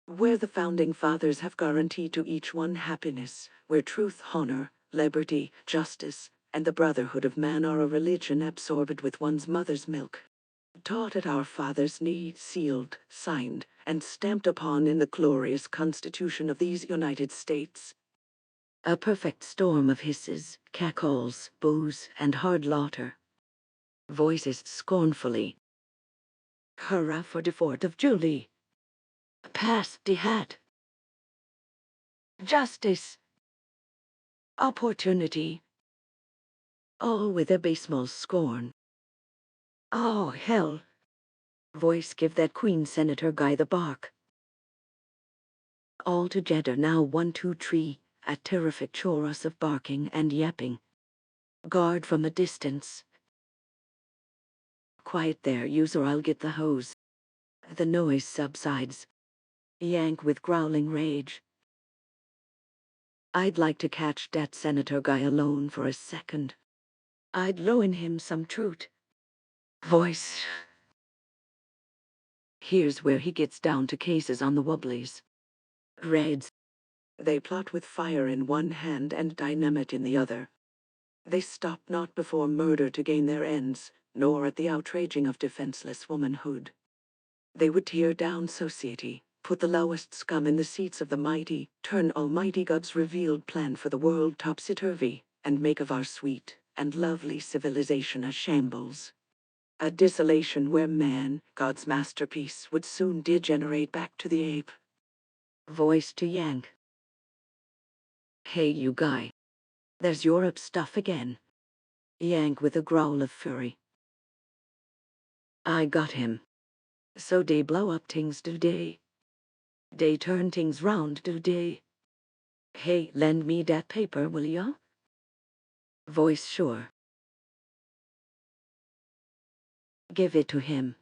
Where the founding fathers have guaranteed to each one happiness, where truth, honor, liberty, justice, and the brotherhood of man are a religion absorbed with one's mother's milk. Taught at our father's knee, sealed, signed, and stamped upon in the glorious Constitution of these United States. A perfect storm of hisses, cackles, boos, and hard laughter. Voices scornfully. Hurrah for the 4th of July. Pass the hat. Justice. Opportunity. All with abysmal scorn. Oh, hell. Voice give that Queen Senator guy the bark. All together now 1, 2, 3, a terrific chorus of barking and yapping. Guard from a distance. Quiet there, use, or I'll get the hose. The noise subsides. Yank with growling rage. I'd like to catch that senator guy alone for a second. I'd loan him some truth. Voice. Here's where he gets down to cases on the wobblies. Raids. They plot with fire in one hand and dynamite in the other. They stop not before murder to gain their ends, nor at the outraging of defenseless womanhood. They would tear down society, put the lowest scum in the seats of the mighty, turn Almighty God's revealed plan for the world topsy-turvy, and make of our sweet and lovely civilization a shambles. A desolation where man, God's masterpiece, would soon degenerate back to the ape. Voice to Yank. Hey, you guy. There's Europe stuff again. Yank with a growl of fury. I got him. So they blow up things today. They turn things round today. Hey, lend me that paper, will ya? Voice sure. Give it to him.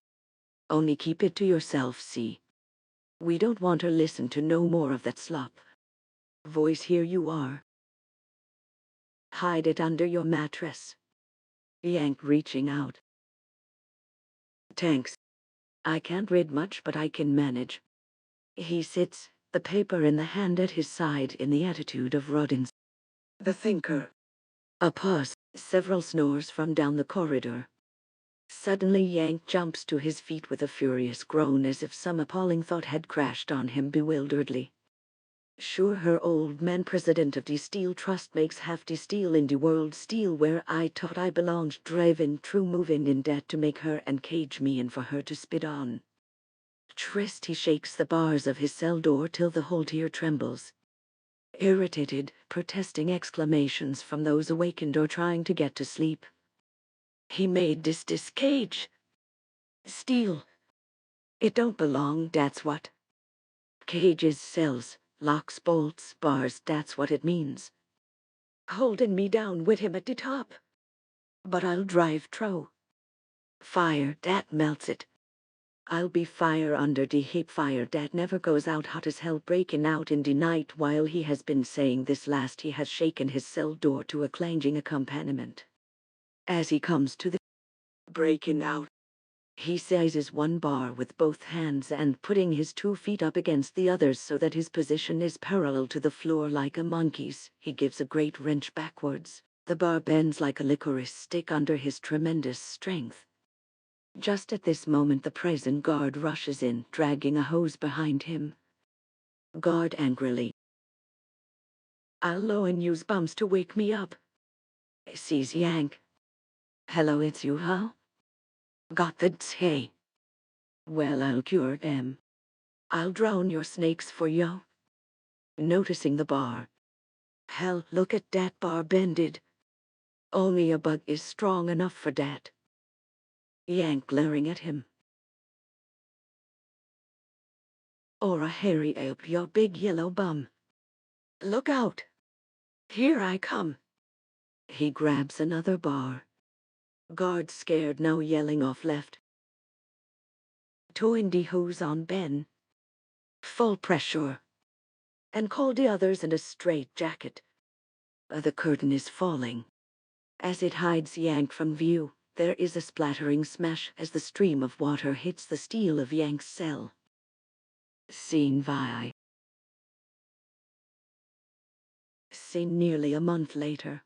Only keep it to yourself, see. We don't want to listen to no more of that slop. Voice, here you are. Hide it under your mattress. Yank reaching out. Thanks. I can't read much, but I can manage. He sits, the paper in the hand at his side, in the attitude of Roddins. The thinker. A pause, several snores from down the corridor. Suddenly Yank jumps to his feet with a furious groan as if some appalling thought had crashed on him bewilderedly. Sure, her old man president of the Steel Trust makes half the steel in the world steel where I thought I belonged, driving through moving in debt to make her and cage me in for her to spit on. Trist, he shakes the bars of his cell door till the whole tier trembles. Irritated, protesting exclamations from those awakened or trying to get to sleep. He made this cage. Steel. It don't belong, that's what. Cages, cells, locks, bolts, bars, that's what it means. Holding me down with him at the top. But I'll drive through. Fire, that melts it. I'll be fire under the heap, fire that never goes out, hot as hell, breaking out in the night. While he has been saying this last, he has shaken his cell door to a clanging accompaniment. As he comes to the breaking out, he seizes one bar with both hands and, putting his 2 feet up against the others so that his position is parallel to the floor like a monkey's, he gives a great wrench backwards. The bar bends like a licorice stick under his tremendous strength. Just at this moment the prison guard rushes in, dragging a hose behind him. Guard angrily. I'll loan use bums to wake me up. Sees Yank. Hello, it's you, huh? Got the hey. Well, I'll cure them. I'll drown your snakes for you. Noticing the bar. Hell, look at that bar bended. Only a bug is strong enough for that. Yank glaring at him. Or a hairy ape, your big yellow bum. Look out. Here I come. He grabs another bar. Guard scared now, yelling off left. Towing the hose on Ben. Full pressure. And call the others in a straight jacket. The curtain is falling. As it hides Yank from view, there is a splattering smash as the stream of water hits the steel of Yank's cell. Scene Vi. Scene nearly a month later.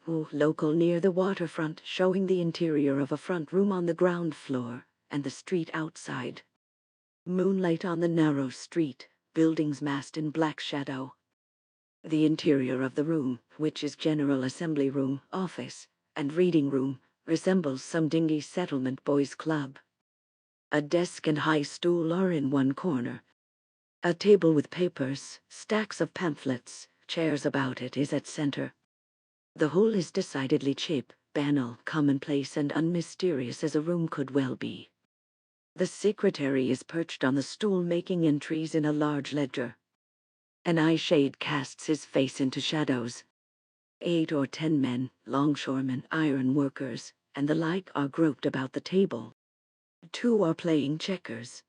Local near the waterfront, showing the interior of a front room on the ground floor and the street outside. Moonlight on the narrow street, buildings massed in black shadow. The interior of the room, which is General Assembly Room, office, and reading room, resembles some dingy settlement boys' club. A desk and high stool are in one corner. A table with papers, stacks of pamphlets, chairs about it is at center. The whole is decidedly cheap, banal, commonplace, and unmysterious as a room could well be. The secretary is perched on the stool making entries in a large ledger. An eye shade casts his face into shadows. 8 or 10 men, longshoremen, iron workers, and the like are grouped about the table. 2 are playing checkers.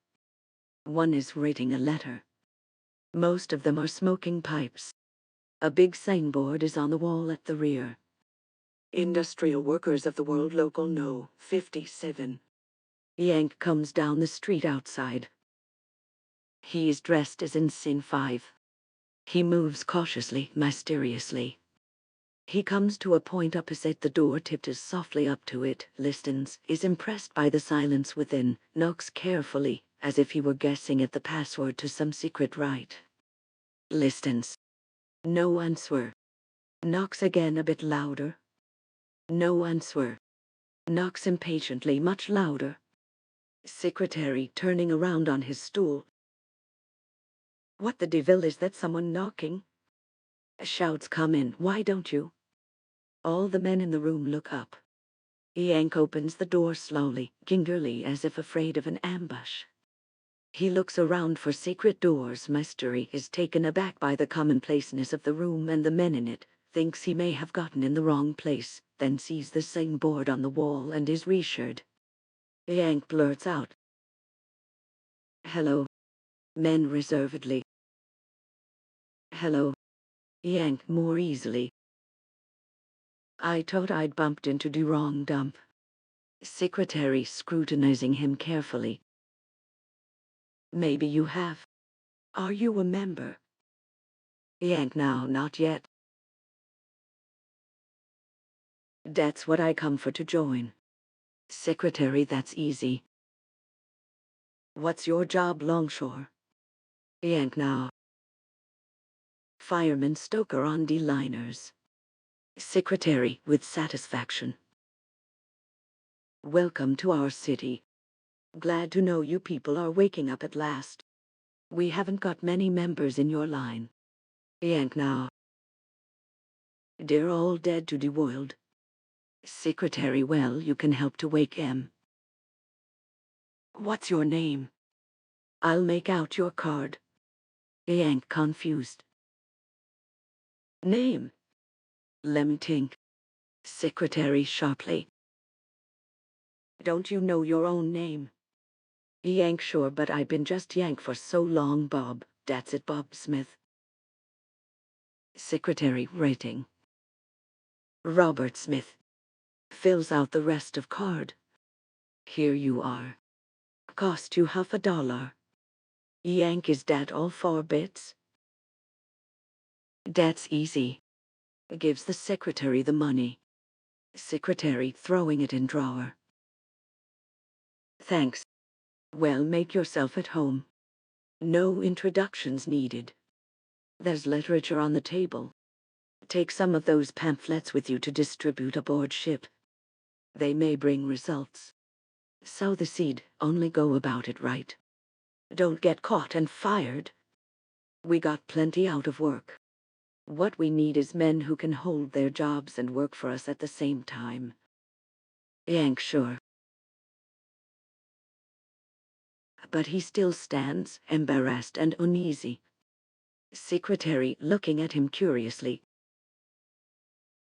1 is writing a letter. Most of them are smoking pipes. A big signboard is on the wall at the rear. Industrial Workers of the World Local No. 57. Yank comes down the street outside. He is dressed as in Scene 5. He moves cautiously, mysteriously. He comes to a point opposite the door, tiptoes softly up to it, listens, is impressed by the silence within, knocks carefully, as if he were guessing at the password to some secret rite. Listens. No answer. Knocks again a bit louder. No answer. Knocks impatiently, much louder. Secretary turning around on his stool. What the devil is that, someone knocking? Shouts come in, why don't you? All the men in the room look up. Yank opens the door slowly, gingerly, as if afraid of an ambush. He looks around for secret doors. Mystery is taken aback by the commonplaceness of the room and the men in it, thinks he may have gotten in the wrong place, then sees the same board on the wall and is reassured. Yank blurts out, "Hello." Men reservedly. "Hello." Yank more easily. "I thought I'd bumped into the wrong dump." Secretary scrutinizing him carefully. "Maybe you have. Are you a member?" Yank now, not yet. "That's what I come for, to join." Secretary, that's easy. "What's your job, longshore?" Yank now. "Fireman stoker on the liners." Secretary with satisfaction. "Welcome to our city. Glad to know you people are waking up at last. We haven't got many members in your line." Yank now. "They're all dead to the world." Secretary, well, you can help to wake 'em. "What's your name?" "I'll make out your card." Yank confused. "Name?" "Lemme think." Secretary sharply. "Don't you know your own name?" Yank, sure, but I been just Yank for so long, Bob. That's it, Bob Smith. Secretary writing. Robert Smith. Fills out the rest of card. Here you are. Cost you $50. Yank, is that all 4 bits? That's easy. Gives the secretary the money. Secretary throwing it in drawer. Thanks. Well, make yourself at home. No introductions needed. There's literature on the table. Take some of those pamphlets with you to distribute aboard ship. They may bring results. Sow the seed, only go about it right. Don't get caught and fired. We got plenty out of work. What we need is men who can hold their jobs and work for us at the same time. Yank, sure. But he still stands, embarrassed and uneasy. Secretary looking at him curiously.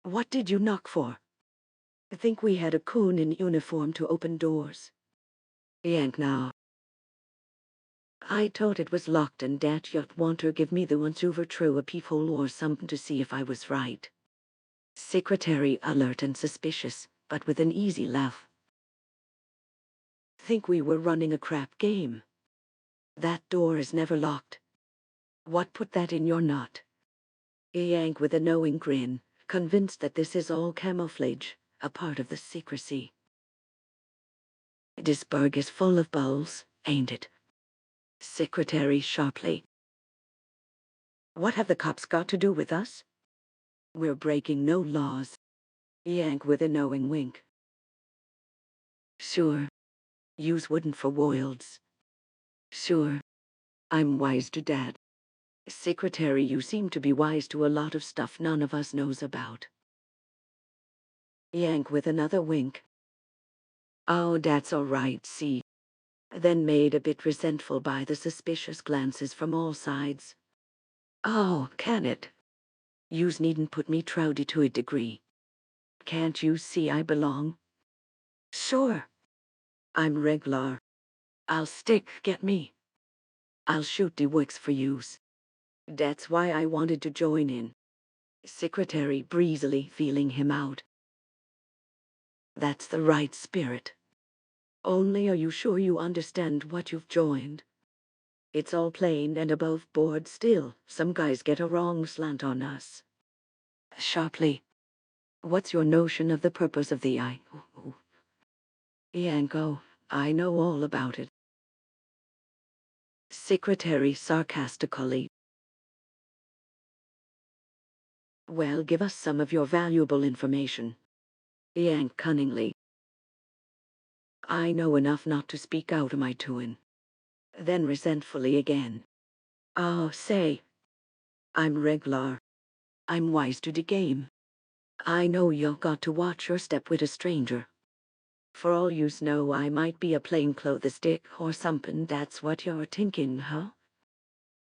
What did you knock for? I think we had a coon in uniform to open doors. Yank now. I thought it was locked and dat you'd want to give me the once over through a peephole or something to see if I was right. Secretary alert and suspicious, but with an easy laugh. Think we were running a crap game. That door is never locked. What put that in your knot? Yank with a knowing grin, convinced that this is all camouflage, a part of the secrecy. This burg is full of bowls, ain't it? Secretary sharply. What have the cops got to do with us? We're breaking no laws. Yank with a knowing wink. Sure. Use wouldn't for worlds. Sure. I'm wise to Dad. Secretary, you seem to be wise to a lot of stuff none of us knows about. Yank with another wink. Oh, that's all right, see. Then made a bit resentful by the suspicious glances from all sides. Oh, can it? Yous needn't put me trouty to a degree. Can't you see I belong? Sure. I'm reg'lar. I'll stick, get me. I'll shoot the wicks for yous. That's why I wanted to join in. Secretary breezily feeling him out. That's the right spirit. Only are you sure you understand what you've joined? It's all plain and above board still. Some guys get a wrong slant on us. Sharply. What's your notion of the purpose of the eye? Yanko, I know all about it. Secretary sarcastically. Well, give us some of your valuable information. Yank cunningly. I know enough not to speak out, am I doin'? Then resentfully again. Oh, say. I'm reg'lar. I'm wise to the game. I know you've got to watch your step with a stranger. For all yous know, I might be a plainclothes dick or somepin', that's what you're thinkin', huh?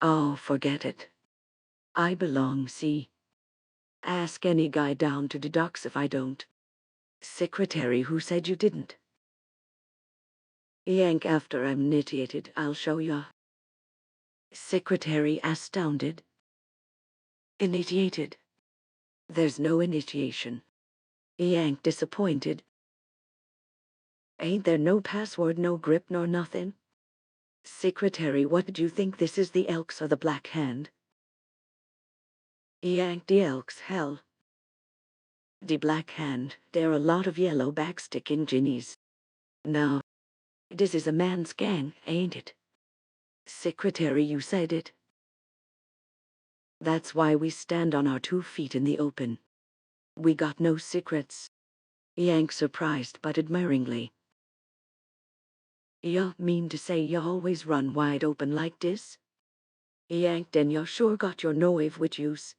Oh, forget it. I belong, see? Ask any guy down to the docks if I don't. Secretary, who said you didn't? Yank, after I'm initiated, I'll show ya. Secretary astounded. Initiated? There's no initiation. Yank disappointed. Ain't there no password, no grip, nor nothing? Secretary, what did you think this is, the Elks or the Black Hand? Yank, the Elks, hell. The Black Hand, they're a lot of yellow backsticking ginnies. No, this is a man's gang, ain't it? Secretary, you said it. That's why we stand on our 2 feet in the open. We got no secrets. Yank surprised but admiringly. Ya mean to say ya always run wide open like this? Yank, then ya sure got your noive with yous.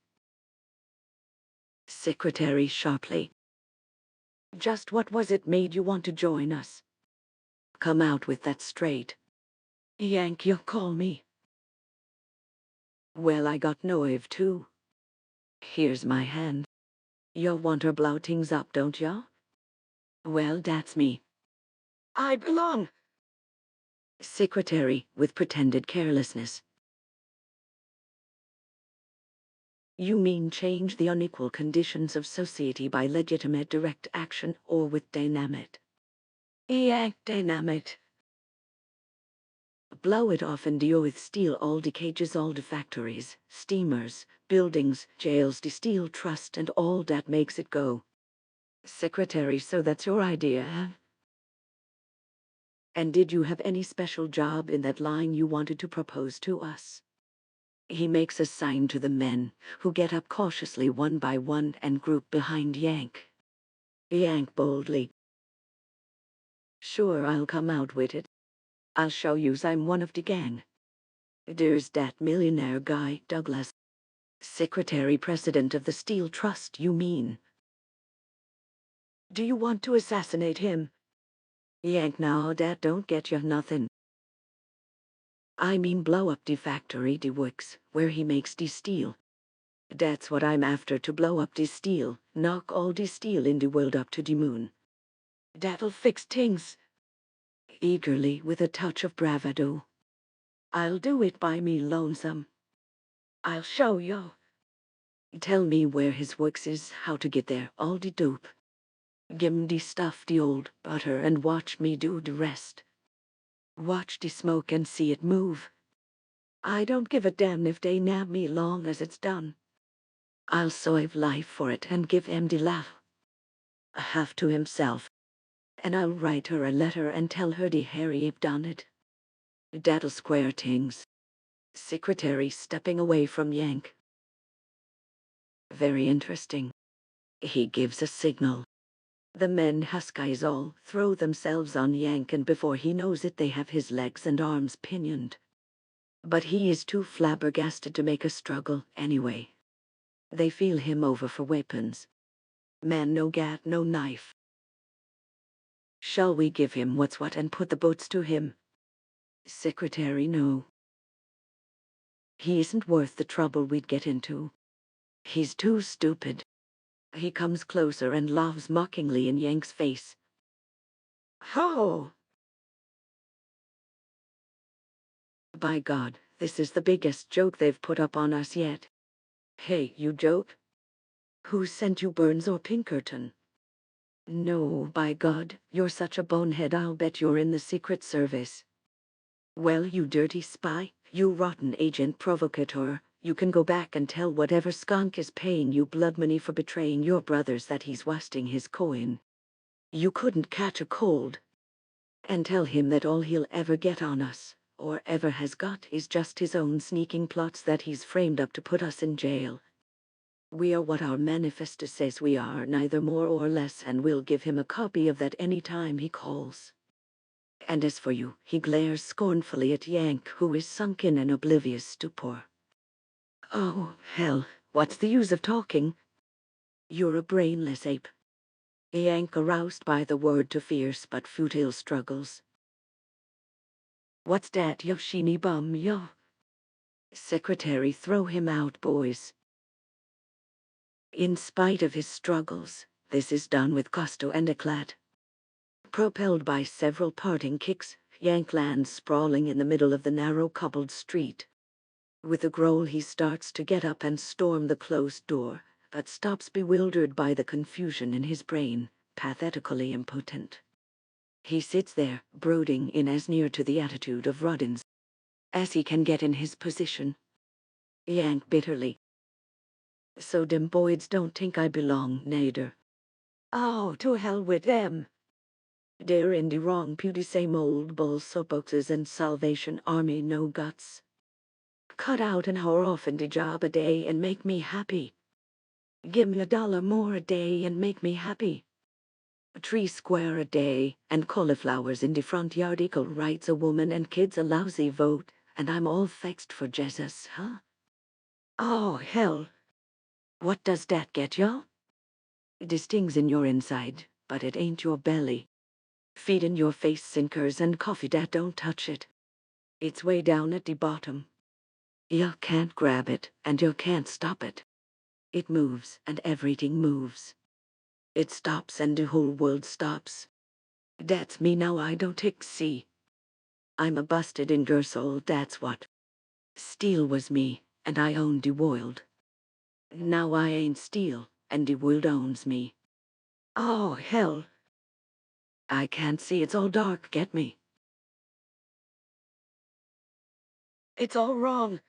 Secretary sharply. Just what was it made you want to join us? Come out with that straight. Yank, you call me. Well, I got noive too. Here's my hand. Ya want her blow things up, don't ya? Well, that's me. I belong. Secretary with pretended carelessness. You mean change the unequal conditions of society by legitimate direct action or with dynamite? Yank dynamite. Blow it off and deal with steel all the cages, all the factories, steamers, buildings, jails, the steel trust and all that makes it go. Secretary, so that's your idea, eh? And did you have any special job in that line you wanted to propose to us? He makes a sign to the men, who get up cautiously one by one and group behind Yank. Yank boldly. Sure, I'll come out with it. I'll show yous I'm one of the gang. There's that millionaire guy, Douglas. Secretary President of the Steel Trust, you mean? Do you want to assassinate him? Yank, now that don't get you nothing. I mean blow up the factory, the works, where he makes the steel. That's what I'm after, to blow up the steel, knock all the steel in the world up to the moon. That'll fix things. Eagerly, with a touch of bravado. I'll do it by me lonesome. I'll show you. Tell me where his works is, how to get there, all the dope. Give'm the stuff, the old butter, and watch me do the rest. Watch the smoke and see it move. I don't give a damn if they nab me long as it's done. I'll save life for it and give him the laugh. Half to himself. And I'll write her a letter and tell her the Hairy Ape done it. That'll square things. Secretary stepping away from Yank. Very interesting. He gives a signal. The men Huskies all throw themselves on Yank, and before he knows it they have his legs and arms pinioned. But he is too flabbergasted to make a struggle anyway. They feel him over for weapons. Man no gat, no knife. Shall we give him what's what and put the boots to him? Secretary, no. He isn't worth the trouble we'd get into. He's too stupid. He comes closer and laughs mockingly in Yank's face. How? By God, this is the biggest joke they've put up on us yet. Hey, you joke? Who sent you Burns or Pinkerton? No, by God, you're such a bonehead I'll bet you're in the Secret Service. Well, you dirty spy, you rotten agent provocateur, you can go back and tell whatever skunk is paying you blood money for betraying your brothers that he's wasting his coin. You couldn't catch a cold. And tell him that all he'll ever get on us, or ever has got, is just his own sneaking plots that he's framed up to put us in jail. We are what our manifesto says we are, neither more or less, and we'll give him a copy of that any time he calls. And as for you, he glares scornfully at Yank, who is sunk in an oblivious stupor. Oh, hell, what's the use of talking? You're a brainless ape. Yank, aroused by the word to fierce but futile struggles. What's that, yo sheeny bum, yo? Secretary, throw him out, boys. In spite of his struggles, this is done with gusto and eclat. Propelled by several parting kicks, Yank lands sprawling in the middle of the narrow cobbled street. With a growl he starts to get up and storm the closed door, but stops bewildered by the confusion in his brain, pathetically impotent. He sits there, brooding in as near to the attitude of Roddins as he can get in his position. Yank bitterly. So dem boys don't think I belong, neider. Oh, to hell with them. They're in the wrong pew, the same old bull soapboxes and Salvation Army no guts. Cut out an hour off in the job a day and make me happy. Give me $1 more a day and make me happy. 3 square a day and cauliflowers in the front yard equal rights a woman and kids a lousy vote, and I'm all fixed for Jesus, huh? Oh, hell. What does that get y'all? It stings in your inside, but it ain't your belly. Feed in your face sinkers and coffee that don't touch it. It's way down at the bottom. You can't grab it, and you can't stop it. It moves, and everything moves. It stops, and the whole world stops. That's me now, I don't see. I'm a busted Ingersoll, that's what. Steel was me, and I owned the world. Now I ain't Steel, and the world owns me. Oh, hell. I can't see, it's all dark, get me. It's all wrong.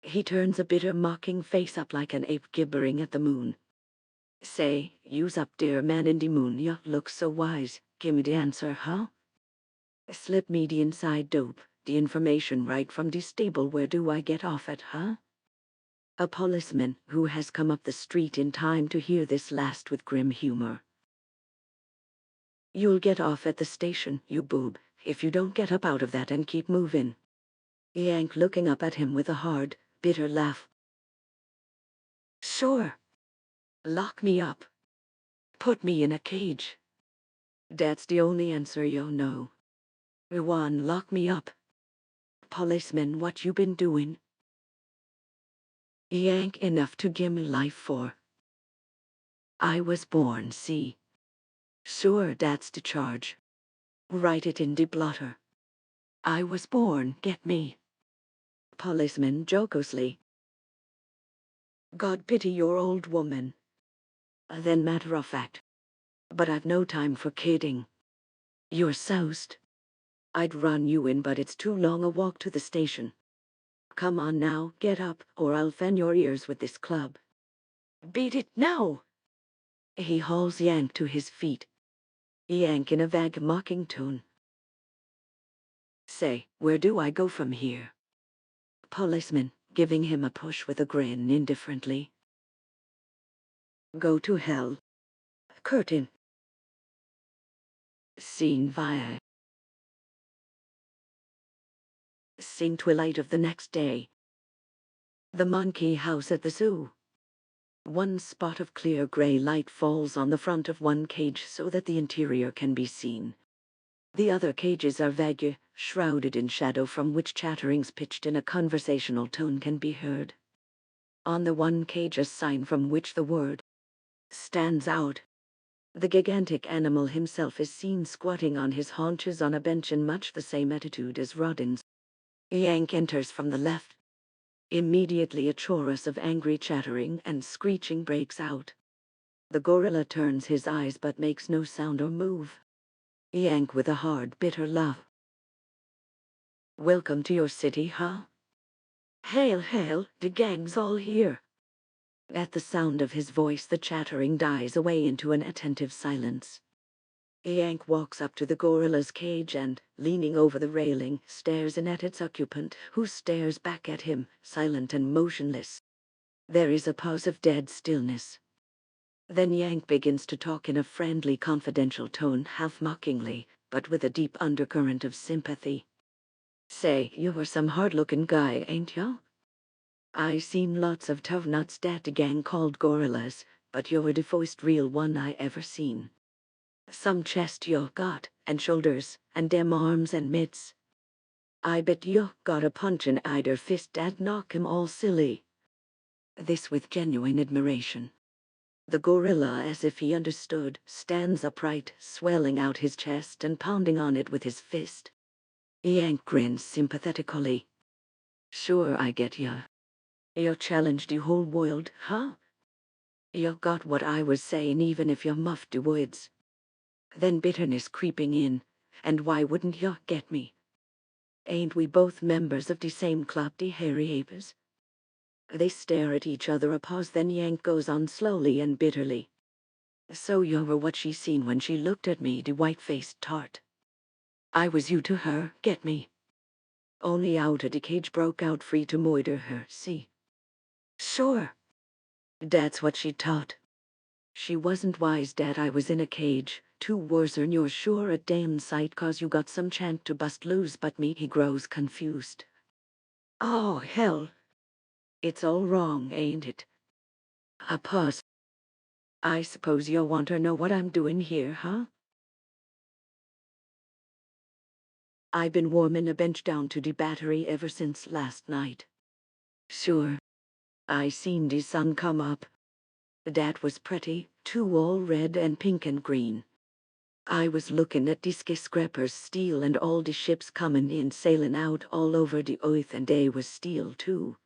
He turns a bitter, mocking face up like an ape gibbering at the moon. Say, you's up there, man in the moon, you look so wise. Gimme the answer, huh? Slip me the inside dope, the information right from the stable. Where do I get off at, huh? A policeman who has come up the street in time to hear this last with grim humor. You'll get off at the station, you boob, if you don't get up out of that and keep moving. Yank looking up at him with a hard, bitter laugh. Sure. Lock me up. Put me in a cage. That's the only answer you know. One, lock me up. Policeman, what you been doing? Yank, enough to gimme life for. I was born, see. Sure, that's the charge. Write it in the blotter. I was born, get me. Policeman jocosely. God pity your old woman. Then matter of fact. But I've no time for kidding. You're soused. I'd run you in, but it's too long a walk to the station. Come on now, get up, or I'll fan your ears with this club. Beat it now! He hauls Yank to his feet. Yank in a vague mocking tone. Say, where do I go from here? Policeman, giving him a push with a grin indifferently. Go to hell. Curtain. Scene via. Scene twilight of the next day. The monkey house at the zoo. One spot of clear gray light falls on the front of one cage so that the interior can be seen. The other cages are vague, shrouded in shadow from which chatterings pitched in a conversational tone can be heard. On the one cage a sign from which the word stands out. The gigantic animal himself is seen squatting on his haunches on a bench in much the same attitude as Rodden's. Yank enters from the left. Immediately a chorus of angry chattering and screeching breaks out. The gorilla turns his eyes but makes no sound or move. Yank with a hard, bitter laugh. Welcome to your city, huh? Hail, hail, the gang's all here. At the sound of his voice the chattering dies away into an attentive silence. Yank walks up to the gorilla's cage and, leaning over the railing, stares in at its occupant, who stares back at him, silent and motionless. There is a pause of dead stillness. Then Yank begins to talk in a friendly, confidential tone, half mockingly, but with a deep undercurrent of sympathy. Say, you're some hard-looking guy, ain't ya? I seen lots of tough nuts dat gang called gorillas, but you're the first real one I ever seen. Some chest you got, and shoulders, and dem arms and mitts. I bet you got a punch in either fist dat knock him all silly. This with genuine admiration. The gorilla, as if he understood, stands upright, swelling out his chest and pounding on it with his fist. Yank grins sympathetically. Sure, I get ya. You challenged the whole world, huh? You got what I was saying even if you muffed the words. Then bitterness creeping in, and why wouldn't you get me? Ain't we both members of the same club, the Hairy Apes? They stare at each other a pause, then Yank goes on slowly and bitterly. So you were what she seen when she looked at me, the white-faced tart. I was you to her, get me? Only out of the cage broke out free to murder her, see? Sure. That's what she taught. She wasn't wise dat I was in a cage, too worser'n you're sure a damn sight cause you got some chance to bust loose, but me he grows confused. Oh, hell. It's all wrong, ain't it? A pause. I suppose you want to know what I'm doing here, huh? I been warming a bench down to the battery ever since last night. Sure. I seen the sun come up. That was pretty, too, all red and pink and green. I was looking at the skyscrapers steel and all the ships coming in sailing out all over the earth, and they was steel too.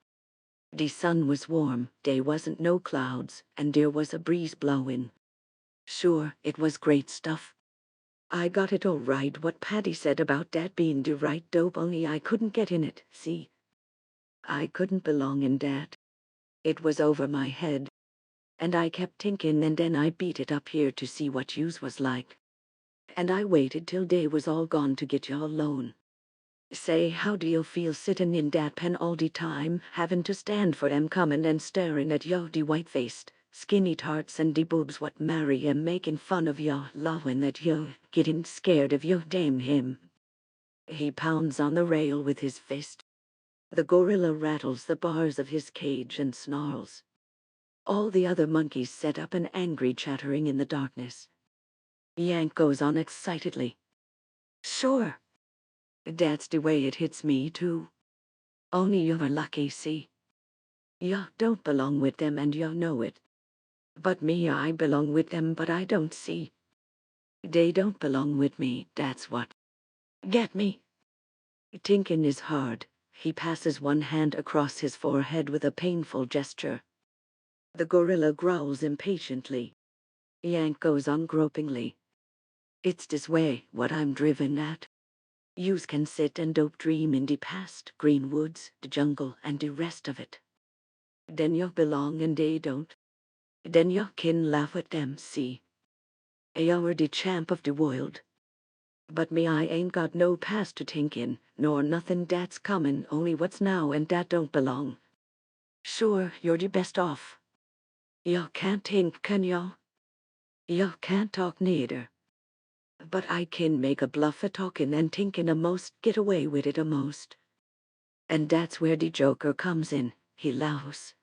The sun was warm, they wasn't no clouds, and there was a breeze blowing. Sure, it was great stuff. I got it all right what Patty said about that being the right dope, only I couldn't get in it, see? I couldn't belong in that. It was over my head. And I kept thinking, and then I beat it up here to see what yous was like. And I waited till day was all gone to get you alone. Say, how do you feel sitting in dat pen all the time, having to stand for them coming and staring at you, the white-faced, skinny tarts and the boobs what marry and making fun of you, laughing at you, getting scared of you, damn him. He pounds on the rail with his fist. The gorilla rattles the bars of his cage and snarls. All the other monkeys set up an angry chattering in the darkness. Yank goes on excitedly. Sure. That's the way it hits me, too. Only you're lucky, see? You don't belong with them and you know it. But me, I belong with them, but I don't see. They don't belong with me, that's what. Get me? Thinking is hard. He passes one hand across his forehead with a painful gesture. The gorilla growls impatiently. Yank goes on gropingly. It's this way, what I'm driven at. Yous can sit and dope dream in the past, green woods, the jungle, and the rest of it. Then you belong and they don't. Then you can laugh at them, see. You're the champ of the world. But me, I ain't got no past to think in, nor nothing that's comin', only what's now and that don't belong. Sure, you're the best off. You can't think, can you? You can't talk neither. But I can make a bluff at talking and thinking a'most, get away with it a'most. And that's where the joker comes in, he lows.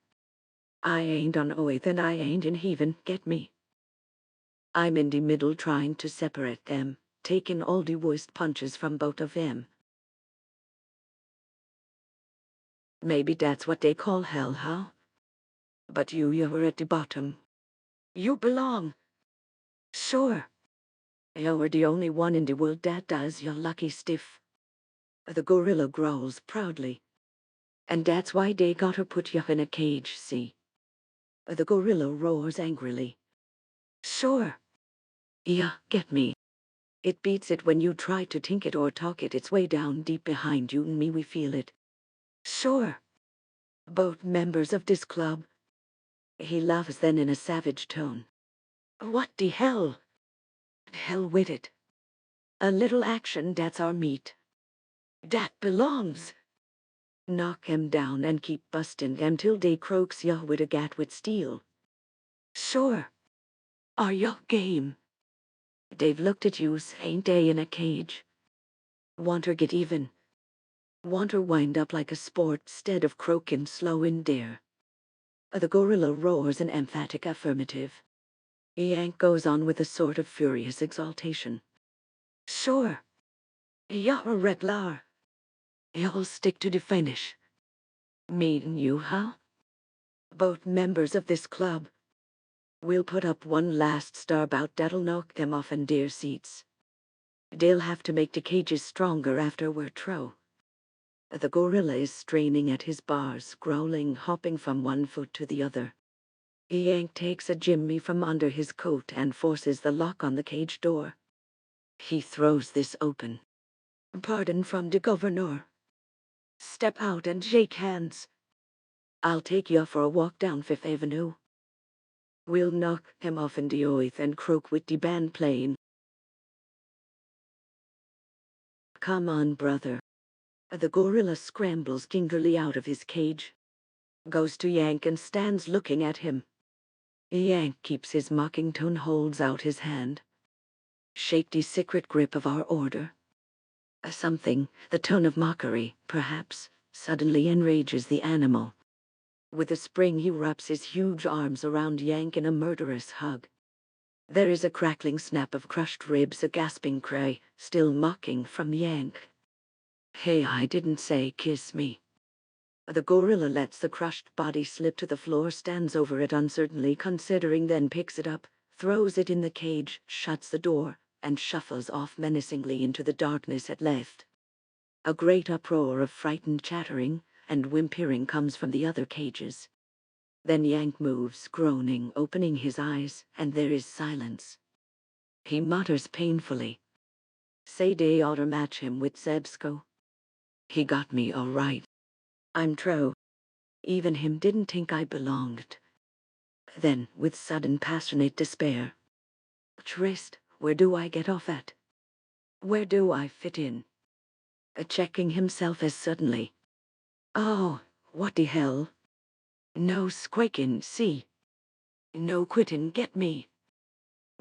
I ain't on oath and I ain't in heaven, get me? I'm in the middle trying to separate them, taking all the worst punches from both of them. Maybe that's what they call hell, huh? But you were at the bottom. You belong. Sure. You're the only one in the world that does, you lucky stiff. The gorilla growls proudly. And that's why they gotta put you in a cage, see? The gorilla roars angrily. Sure. Yeah, get me. It beats it when you try to think it or talk it. It's way down deep behind you and me, we feel it. Sure. Both members of this club. He laughs then in a savage tone. What the hell? Hell with it. A little action, that's our meat. That belongs. Knock him down and keep bustin' until they croaks ya with a gat with steel. Sure. Are ya game? They've looked at yous, ain't they, in a cage? Want her get even? Want her wind up like a sport, 'stead of croaking slow in there? The gorilla roars an emphatic affirmative. Yank goes on with a sort of furious exultation. Sure. You're a regular. You'll stick to the finish. Me and you, huh? Both members of this club. We'll put up one last star bout that'll knock them off in their seats. They'll have to make the cages stronger after we're through. The gorilla is straining at his bars, growling, hopping from one foot to the other. Yank takes a jimmy from under his coat and forces the lock on the cage door. He throws this open. Pardon from the governor. Step out and shake hands. I'll take you for a walk down Fifth Avenue. We'll knock him off in the oath and croak with the band playing. Come on, brother. The gorilla scrambles gingerly out of his cage. Goes to Yank and stands looking at him. Yank keeps his mocking tone, holds out his hand. Shake the secret grip of our order. Something, the tone of mockery, perhaps, suddenly enrages the animal. With a spring he wraps his huge arms around Yank in a murderous hug. There is a crackling snap of crushed ribs, a gasping cry, still mocking, from Yank. Hey, I didn't say kiss me. The gorilla lets the crushed body slip to the floor, stands over it uncertainly, considering, then picks it up, throws it in the cage, shuts the door, and shuffles off menacingly into the darkness at left. A great uproar of frightened chattering and whimpering comes from the other cages. Then Yank moves, groaning, opening his eyes, and there is silence. He mutters painfully. Say they oughter match him with Zebsko. He got me all right. I'm true. Even him didn't think I belonged. Then, with sudden passionate despair, Trist, where do I get off at? Where do I fit in? Checking himself as suddenly. Oh, what the hell? No squeaking, see? No quitting, get me.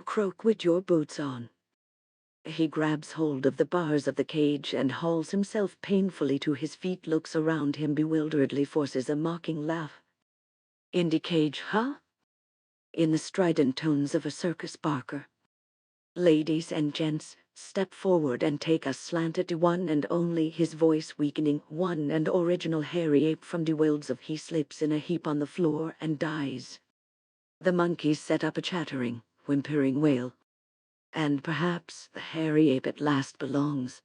Croak with your boots on. He grabs hold of the bars of the cage and hauls himself painfully to his feet, looks around him bewilderedly, forces a mocking laugh. In the cage, huh? In the strident tones of a circus barker. Ladies and gents, step forward and take a slant at the one and only, his voice weakening, one and original hairy ape from the wilds of. He slips in a heap on the floor and dies. The monkeys set up a chattering, whimpering wail. And perhaps the hairy ape at last belongs.